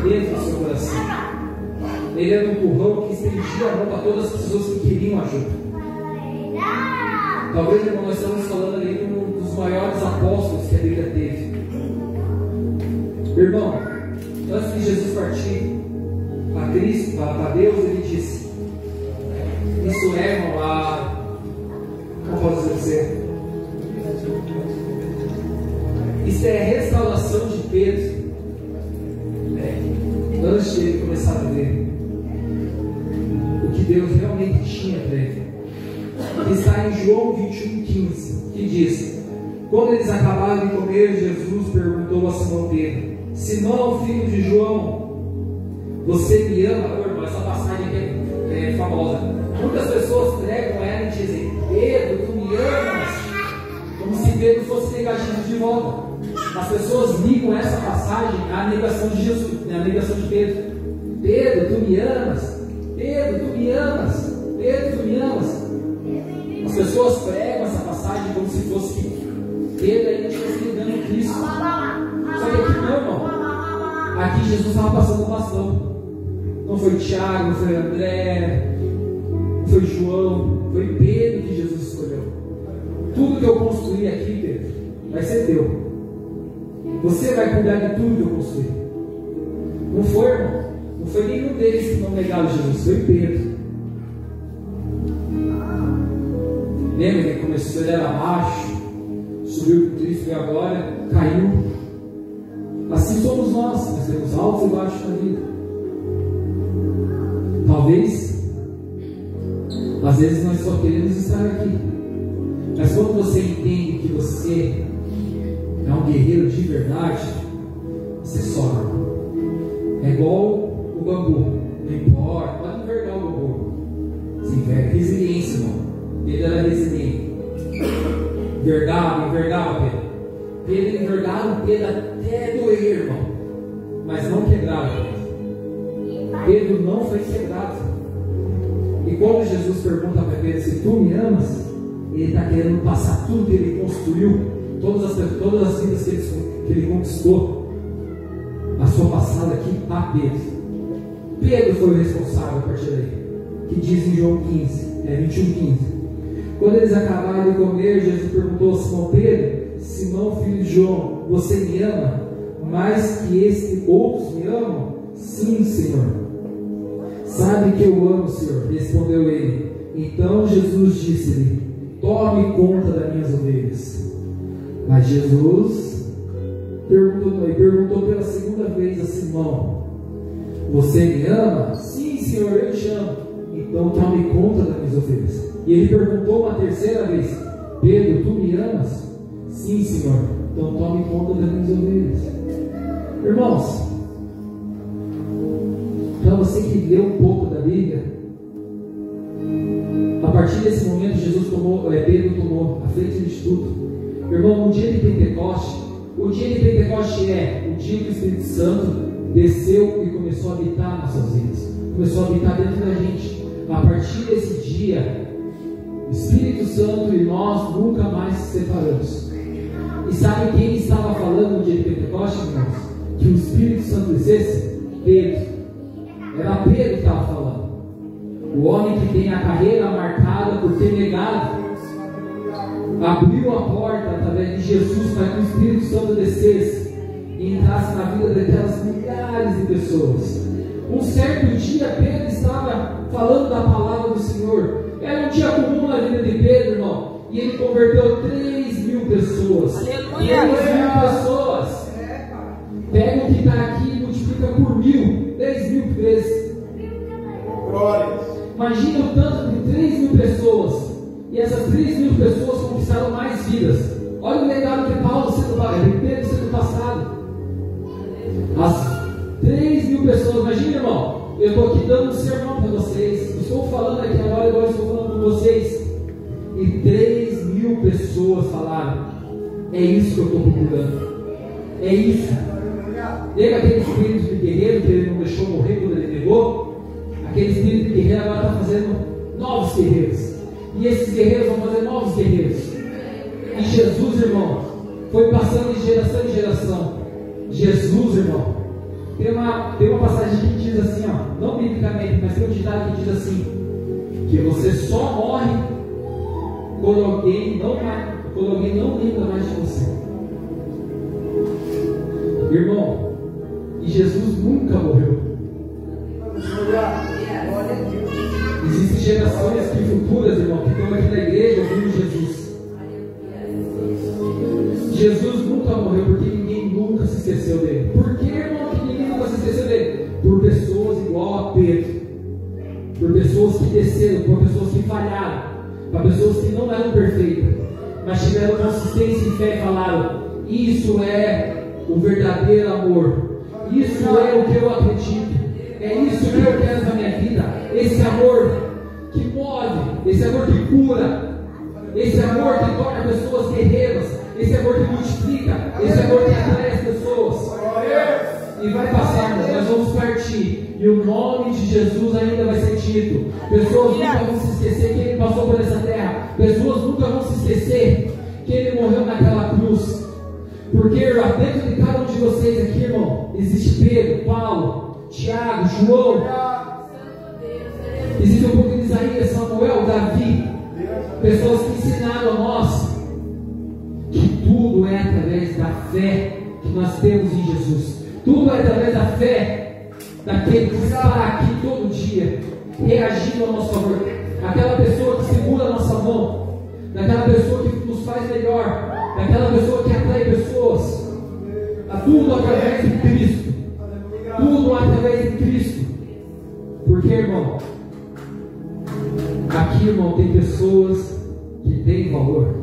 dentro do seu coração. Ele era um burrão que estendia a mão para todas as pessoas que queriam ajuda. Talvez, irmão, nós estamos falando ali de um dos maiores apóstolos que a Bíblia teve. Irmão, antes de Jesus partir para Cristo, para Deus, ele disse: isso é, irmão, como posso dizer? Isso é a restauração de Pedro, antes de ele começar a viver o que Deus realmente tinha para ele. Está em João 21,15, que diz: quando eles acabaram de comer, Jesus perguntou a Simão Pedro: Simão, filho de João, você me ama? Irmão, essa passagem aqui é famosa. Muitas pessoas pregam ela e dizem: Pedro, tu me amas? Como se Pedro fosse negativo de volta. As pessoas ligam essa passagem à negação de Jesus, à negação de Pedro. Pedro, tu me amas? Pedro, tu me amas? Pedro, tu me amas? As pessoas pregam essa passagem como se fosse Pedro ainda estivesse negando Cristo. Só que aqui não, irmão. Aqui Jesus estava passando o bastão. Não foi Tiago, não foi André, não foi João, foi Pedro que Jesus escolheu. Tudo que eu construí aqui, Pedro, vai ser teu. Você vai cuidar de tudo que eu construí. Não foi, irmão? Não foi nenhum deles que não negaram Jesus, foi Pedro. Lembra que começou, ele era baixo, subiu com Cristo e agora caiu. Assim somos nós temos altos e baixos na vida. Talvez, às vezes nós só queremos estar aqui. Mas quando você entende que você é um guerreiro de verdade, você sobe. É igual o bambu. Não importa, pode envergar o bambu. Se enverga, resiliência, irmão. Ele era resiliente. Envergava Pedro. Pedro envergava Pedro até doer, irmão. Mas não quebrava Pedro. Pedro não foi quebrado. E quando Jesus pergunta para Pedro: se tu me amas, ele está querendo passar tudo que ele construiu, todas as vidas que ele conquistou, a sua passada aqui para Pedro. Pedro foi o responsável a partir daí. Que diz em João 21,15. Quando eles acabaram de comer, Jesus perguntou a Simão Pedro: Simão, filho de João, você me ama? mas que outros me amam? Sim, Senhor. Sabe que eu amo, Senhor, respondeu ele. Então Jesus disse-lhe: tome conta das minhas ovelhas. Mas Jesus perguntou pela segunda vez a Simão: você me ama? Sim, Senhor, eu te amo. Então tome conta das minhas ovelhas. E ele perguntou uma terceira vez: Pedro, tu me amas? Sim, Senhor, então tome conta das minhas ovelhas. Irmãos, para você que leu um pouco da Bíblia, a partir desse momento Pedro tomou a frente de tudo. Irmão, o dia de Pentecoste é o dia que o Espírito Santo desceu e começou a habitar nossas vidas, começou a habitar dentro da gente. A partir desse dia, o Espírito Santo e nós nunca mais se separamos. E sabe quem estava falando no dia de Pentecoste, irmãos? Que o Espírito Santo descesse? Pedro. Era Pedro que estava falando. O homem que tem a carreira marcada por ter negado, abriu a porta através de Jesus para que o Espírito Santo descesse e entrasse na vida daquelas milhares de pessoas. Um certo dia Pedro estava falando da palavra do Senhor. Era um dia comum na vida de Pedro, irmão, e ele converteu 3.000 pessoas. Aleluia. 3.000 pessoas. Pega o que está aqui e multiplica por 1.000, 10.000 vezes. Imagina o tanto de 3.000 pessoas. E essas 3.000 pessoas conquistaram mais vidas. Olha o legado de Pedro sendo passado. As 3.000 pessoas, imagina, irmão. Eu estou aqui dando um sermão para vocês. Estou falando aqui agora, igual estou falando com vocês. E 3.000 pessoas falaram: é isso que eu estou procurando. É isso. Lembra aquele espírito de guerreiro que ele não deixou morrer quando ele negou? Aquele espírito de guerreiro agora está fazendo novos guerreiros. E esses guerreiros vão fazer novos guerreiros. E Jesus, irmão, foi passando de geração em geração. Jesus, irmão, tem uma passagem que diz assim, ó, não biblicamente, mas tem um ditado que diz assim: que você só morre quando alguém não lembra mais de você. Irmão, e Jesus nunca morreu. Existem gerações futuras, irmão, que estão aqui na igreja ouvindo Jesus. Jesus nunca morreu porque ninguém nunca se esqueceu dele. Por que, irmão, que ninguém nunca se esqueceu dele? Por pessoas igual a Pedro, por pessoas que desceram, por pessoas que falharam, para pessoas que não eram perfeitas, mas tiveram consistência e fé e falaram: isso é o verdadeiro amor, isso é o que eu acredito, é isso que eu quero na minha vida. Esse amor que move, esse amor que cura, esse amor que torna pessoas guerreiras, esse amor que multiplica, esse amor que atrai as pessoas. E vai passar, nós vamos partir, e o nome de Jesus ainda vai ser dito. Pessoas nunca vão se esquecer que ele passou por essa terra. Pessoas nunca vão se esquecer que ele morreu naquela cruz. Porque dentro de cada um de vocês aqui, irmão, existe Pedro, Paulo, Tiago, João, existe um pouco de Isaías, Samuel, Davi, pessoas que ensinaram a nós que tudo é através da fé que nós temos em Jesus. Tudo é através da fé daquele que está aqui todo dia, reagindo ao nosso favor. Aquela pessoa que segura a nossa mão, daquela pessoa que nos faz melhor, daquela pessoa que atrai pessoas. Tudo através de Cristo. Tudo através de Cristo. Porque, irmão, aqui, irmão, tem pessoas que têm valor.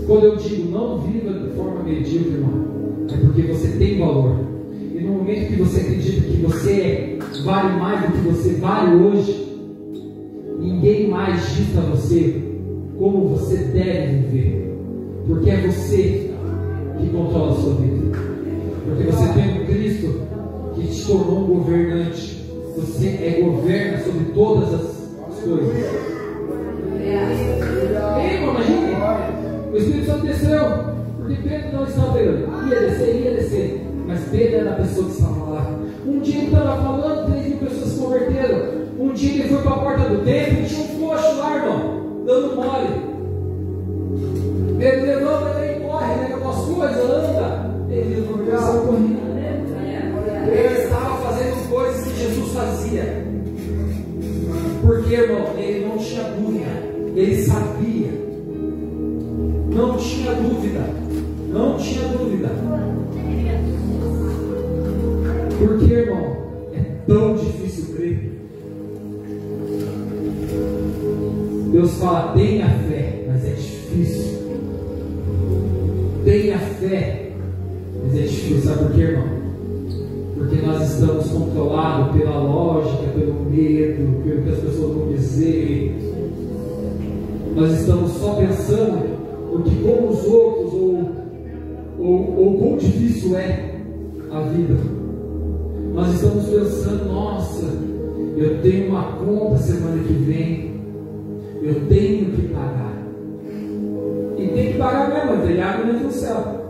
Quando eu digo não viva de forma medíocre, irmão, é porque você tem valor. E no momento que você acredita que você vale mais do que você vale hoje, ninguém mais diz para você como você deve viver. Porque é você que controla a sua vida. Porque você tem um Cristo que te tornou um governante. Você governa sobre todas as coisas. Ei, irmão, imagine. O Espírito Santo desceu, porque Pedro não estava pegando. Ia descer. Mas Pedro era a pessoa que estava lá. Um dia ele estava falando, 3.000 pessoas se converteram. Um dia ele foi para a porta do templo e tinha um coxo lá, irmão, dando mole. Ele levanta e corre, nega com as coisas, anda. fazia. Porque, irmão, ele não tinha dúvida. Ele sabia. Não tinha dúvida. Não tinha dúvida. Porque, irmão, é tão difícil crer. Deus fala, tenha fé, mas é difícil. Tenha fé, mas é difícil. Sabe por quê, irmão? Porque nós estamos controlados pela lógica, pelo medo, pelo que as pessoas vão dizer. Nós estamos só pensando o que como os outros, ou quão difícil é a vida. Nós estamos pensando, nossa, eu tenho uma conta semana que vem, eu tenho que pagar. E tem que pagar mesmo, tem água dentro do céu.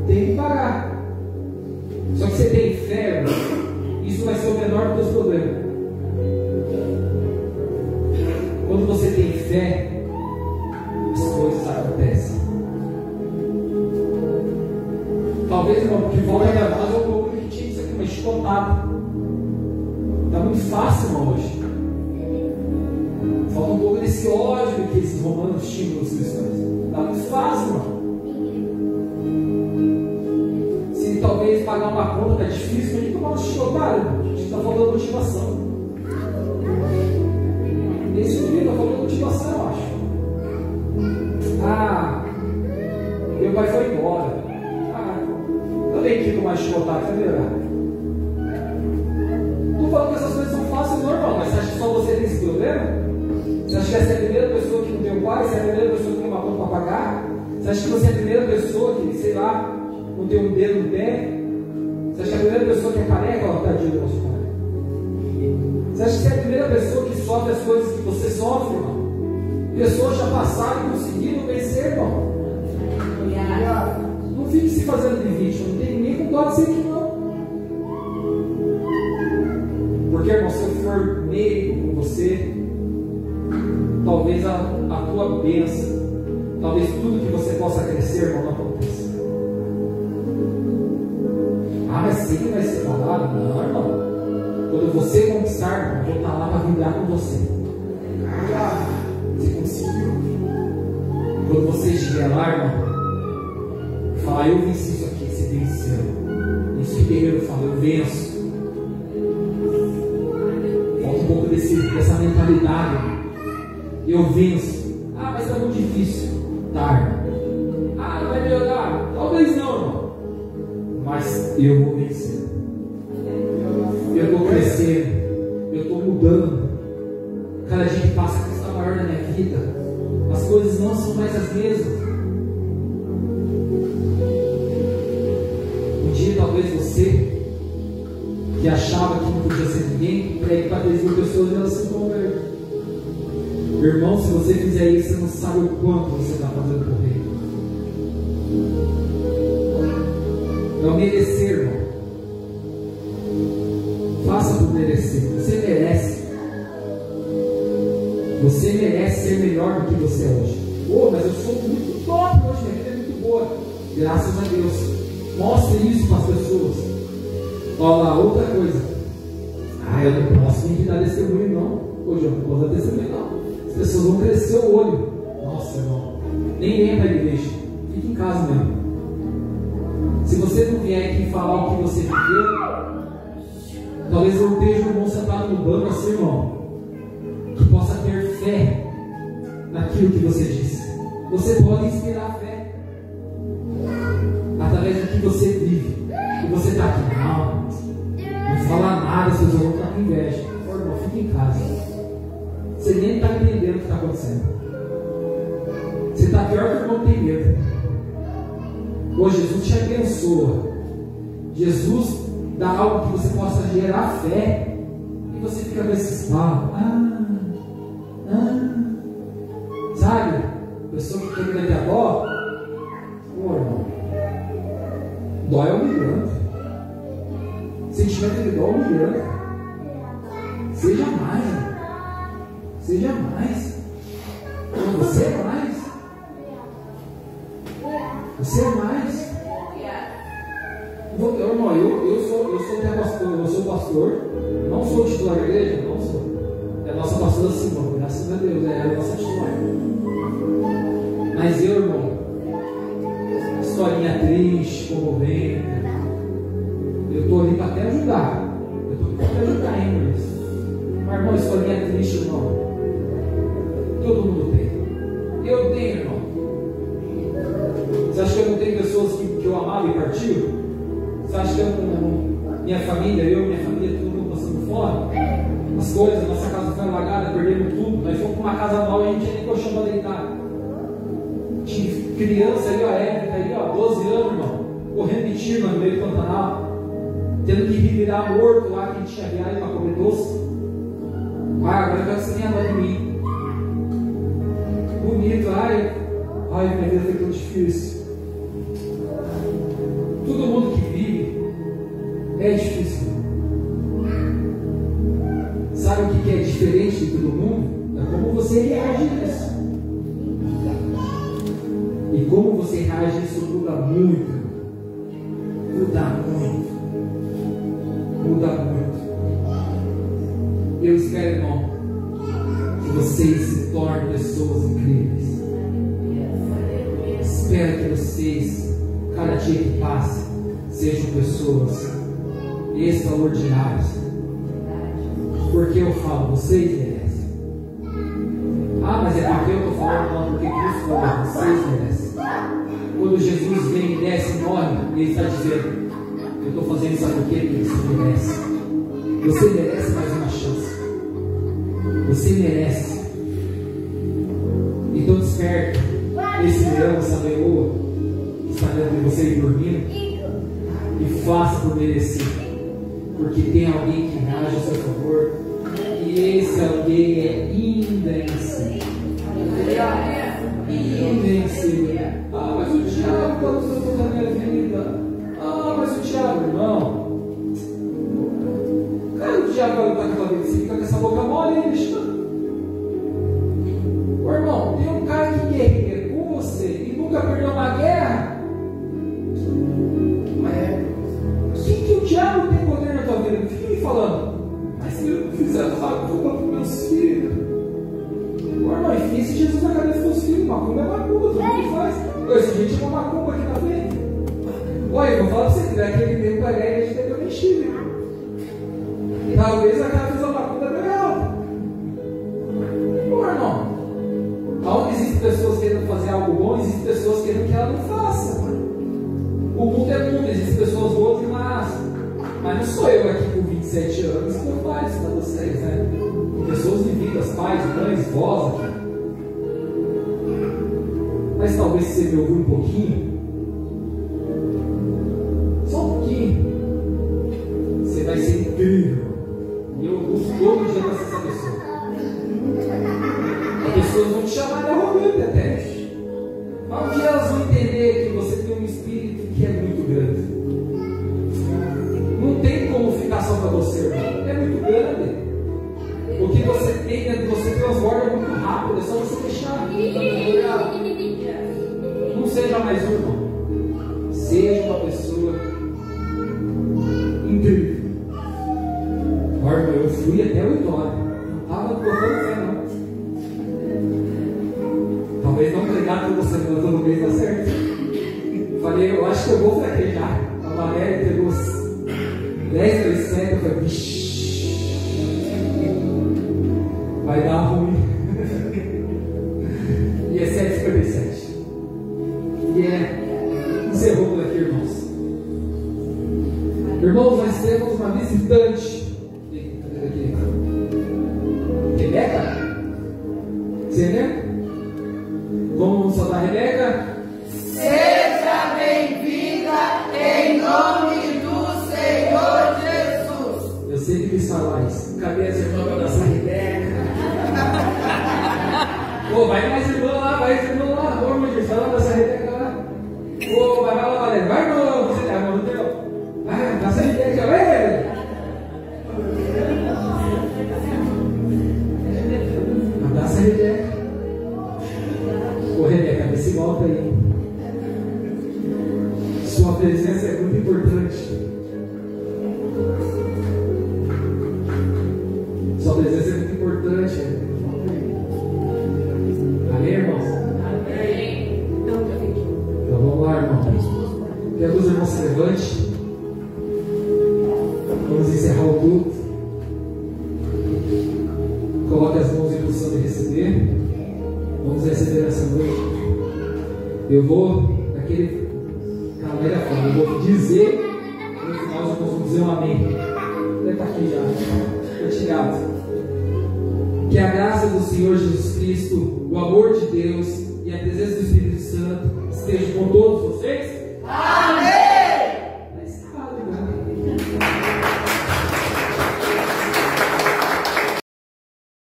Tem que pagar. Só que você tem fé, isso vai ser o menor dos seus problemas. Quando você tem fé, as coisas acontecem. Talvez, irmão, porque volta a nós é um pouco que tinha isso aqui, mas chicotado. Está muito fácil, irmão, hoje. Falta um pouco desse ódio que esses romanos tinham nos cristãos. Está muito fácil, irmão. Se talvez pagar uma conta está difícil, a gente tomar um chicotado, irmão. A gente está falando motivação. Esse vídeo está falando motivação, eu acho. Ah, meu pai foi embora. Eu tenho que tomar chicotado, vai melhorar. Estou falando que essas coisas são fáceis, normal, mas você acha que só você tem esse problema? Você acha que essa é a primeira pessoa que não tem um pai? Você é a primeira pessoa que tem uma conta para pagar? Você acha que você é a primeira pessoa que, sei lá, não tem um dedo no pé? Você acha que é a primeira pessoa que é careca? Ó, tadinho do nosso pai. Você acha que você é a primeira pessoa que sofre as coisas que você sofre, irmão? Pessoas já passaram e conseguiram vencer, irmão. Não fique se fazendo de vítima, não tem ninguém com dó de ser aqui, não. Porque, irmão, se eu for meio com você, talvez a tua bênção, talvez tudo que você possa crescer, irmão, não aconteça. Ah, mas sempre vai ser falado? Não, irmão. Quando você conquistar, irmão, eu vou estar lá para vibrar com você. Você conseguiu. Quando você estiver lá, irmão, falar, eu venci isso aqui, você venceu. Isso que o guerreiro fala, eu venço. Falta um pouco dessa mentalidade. Eu venço. Ah, mas está muito difícil. Tá. Ah, não vai melhorar. Talvez não, irmão. Mas eu vou vencer. Eu estou crescendo. Eu estou mudando. Cada dia que passa, Cristo está maior na minha vida. As coisas não são mais as mesmas. Um dia, talvez você, que achava que não podia ser ninguém, pregue para 3.000 pessoas e elas se convertem. Irmão, se você fizer isso, você não sabe o quanto você está fazendo por ele. Não merecer, irmão. Faça por merecer. Você merece. Você merece ser melhor do que você é hoje. Oh, mas eu sou muito top hoje, minha vida é muito boa. Graças a Deus. Mostre isso para as pessoas. Olha lá, outra coisa. Ah, eu não posso vir dar testemunho, não. Hoje eu não posso dar testemunho, não. As pessoas vão crescer o olho. Nossa, irmão. Nem vem para a igreja. Fique em casa mesmo. Se você não vier aqui falar o que você viveu, talvez eu esteja o irmão sentado no banco assim, irmão, que possa ter fé naquilo que você disse. Você pode inspirar fé através do que você vive. E você está aqui, não fala nada, seus irmãos estão com inveja. Ô, irmão, fica em casa. Você nem está entendendo o que está acontecendo. Você está pior que o irmão que tem medo. Hoje Jesus te abençoa. Jesus dá algo que você possa gerar fé. E você fica com esses papos. Sabe? Pessoa que quer me dar dó. Pô, irmão. Dó é humilhante. Sentimento de dó é humilhante. Seja mais. Seja mais. Você é mais. Você é mais. Irmão, eu sou até pastor, eu sou pastor. Não sou titular da igreja? Não sou. É a nossa pastora Simone, graças a Deus, é a nossa titular. Mas eu, irmão, historinha triste, comovente, eu estou ali para até ajudar. Eu estou aqui para te ajudar, hein, mas irmão, historinha triste, irmão. Todo mundo tem. Eu tenho, irmão. Você acha que eu não tenho pessoas que eu amava e partiu? Você acha que eu não, minha família, todo mundo passando fome? As coisas, nossa casa foi alagada, perdemos tudo. Nós fomos para uma casa nova e a gente tinha nem colchão para deitar. Tinha criança ali, ó, Érica, ali, ó, 12 anos, irmão, correndo de tiro no meio do Pantanal, tendo que virar morto lá, que a gente tinha viagem para comer doce. Agora eu quero que você tenha dó de mim. Bonito, ai, minha vida foi tão difícil. Todo mundo que vive é difícil. Sabe o que é diferente de todo mundo? É como você reage a isso. E como você reage a isso muda muito. Muda muito. Muda muito. Eu espero, irmão, que vocês se tornem pessoas incríveis. Espero que vocês, cada dia que passa, sejam pessoas extraordinárias. Porque eu falo, vocês merecem. Mas é porque eu estou falando, não, porque Cristo falou, vocês merecem. Quando Jesus vem, desce e morre, Ele está dizendo, eu estou fazendo isso por quê? Porque você merece. Você merece mais uma chance. Você merece. Então desperte esse leão, essa leoa que está dentro de você dormindo, e faça por merecer. Porque tem alguém que reage a seu favor, e esse alguém é invencível. Invencível. Mas o diabo está usando na minha vida. Mas o diabo, irmão. Cara, o diabo vai lutar com a vida, você fica com essa boca mole aí, bicho. Ô irmão, tem um cara que guerreia com você e nunca perdeu uma guerra. Que o diabo tem poder na tua vida? Fica me falando. Mas se eu não fizer nada, eu vou para os meus filhos. Ô irmão, enfim, se Jesus na cabeça dos teus filhos, macumba é macumba, todo mundo faz. Esse gente é uma macumba aqui na frente. Olha, eu vou falar para você, que daquele tempo para a gente tem que eu mexer. Talvez aquela fez uma macumba legal. Ô irmão, aonde existem pessoas querendo fazer algo bom, existem pessoas querendo que ela não faça. O mundo é mundo, existem pessoas boas e más. Mas não sou eu aqui com 27 anos que eu faço isso para vocês, né? Pessoas vividas, pais, mães, vós aqui. Mas talvez se você me ouvir um pouquinho, só um pouquinho, você vai ser incrível. E eu busco todo dia para ser essa pessoa. As pessoas vão te chamar de arrogante até. Mas um dia elas vão entender que você tem um espírito que é muito grande. Não tem como ficar só para você, irmão. É muito grande. O que você tem dentro de você transborda muito rápido. É só você deixar. Não seja mais um, irmão. Seja uma pessoa incrível. Olha, eu fui até o Itório. Não estava botando fé, não. Talvez não pregar toda semana, todo mês dá certo. Falei, eu acho que eu vou fraquejar. A Valéria pegou 10 vezes 7, eu falei, vixi, vai dar ruim. E é 7h57. E encerrou por aqui, irmãos. Irmãos, nós temos uma visitante. Rebeca? Você lembra? Como vamos soltar a Rebeca? Seja bem-vinda em nome do Senhor Jesus. Eu sempre quis falar isso. Cadê as irmãs para dançar Rebeca? Pô, vai mais irmã lá, vai mais irmã lá. Ô, meu Deus, vai lá dançar Rebeca lá. Pô, vai lá, Valéria. Vai, irmão. Você tá, irmão, não deu. Vai, dança Rebeca, vai. Abraça a Rebeca. Ô, Rebeca, vê se volta aí. Sua presença é muito importante. Eu vou, daquele caveira fora, eu vou dizer, no final nós vamos dizer um amém. Ele está aqui já, retirado. Que a graça do Senhor Jesus Cristo, o amor de Deus e a presença do Espírito Santo estejam com todos vocês.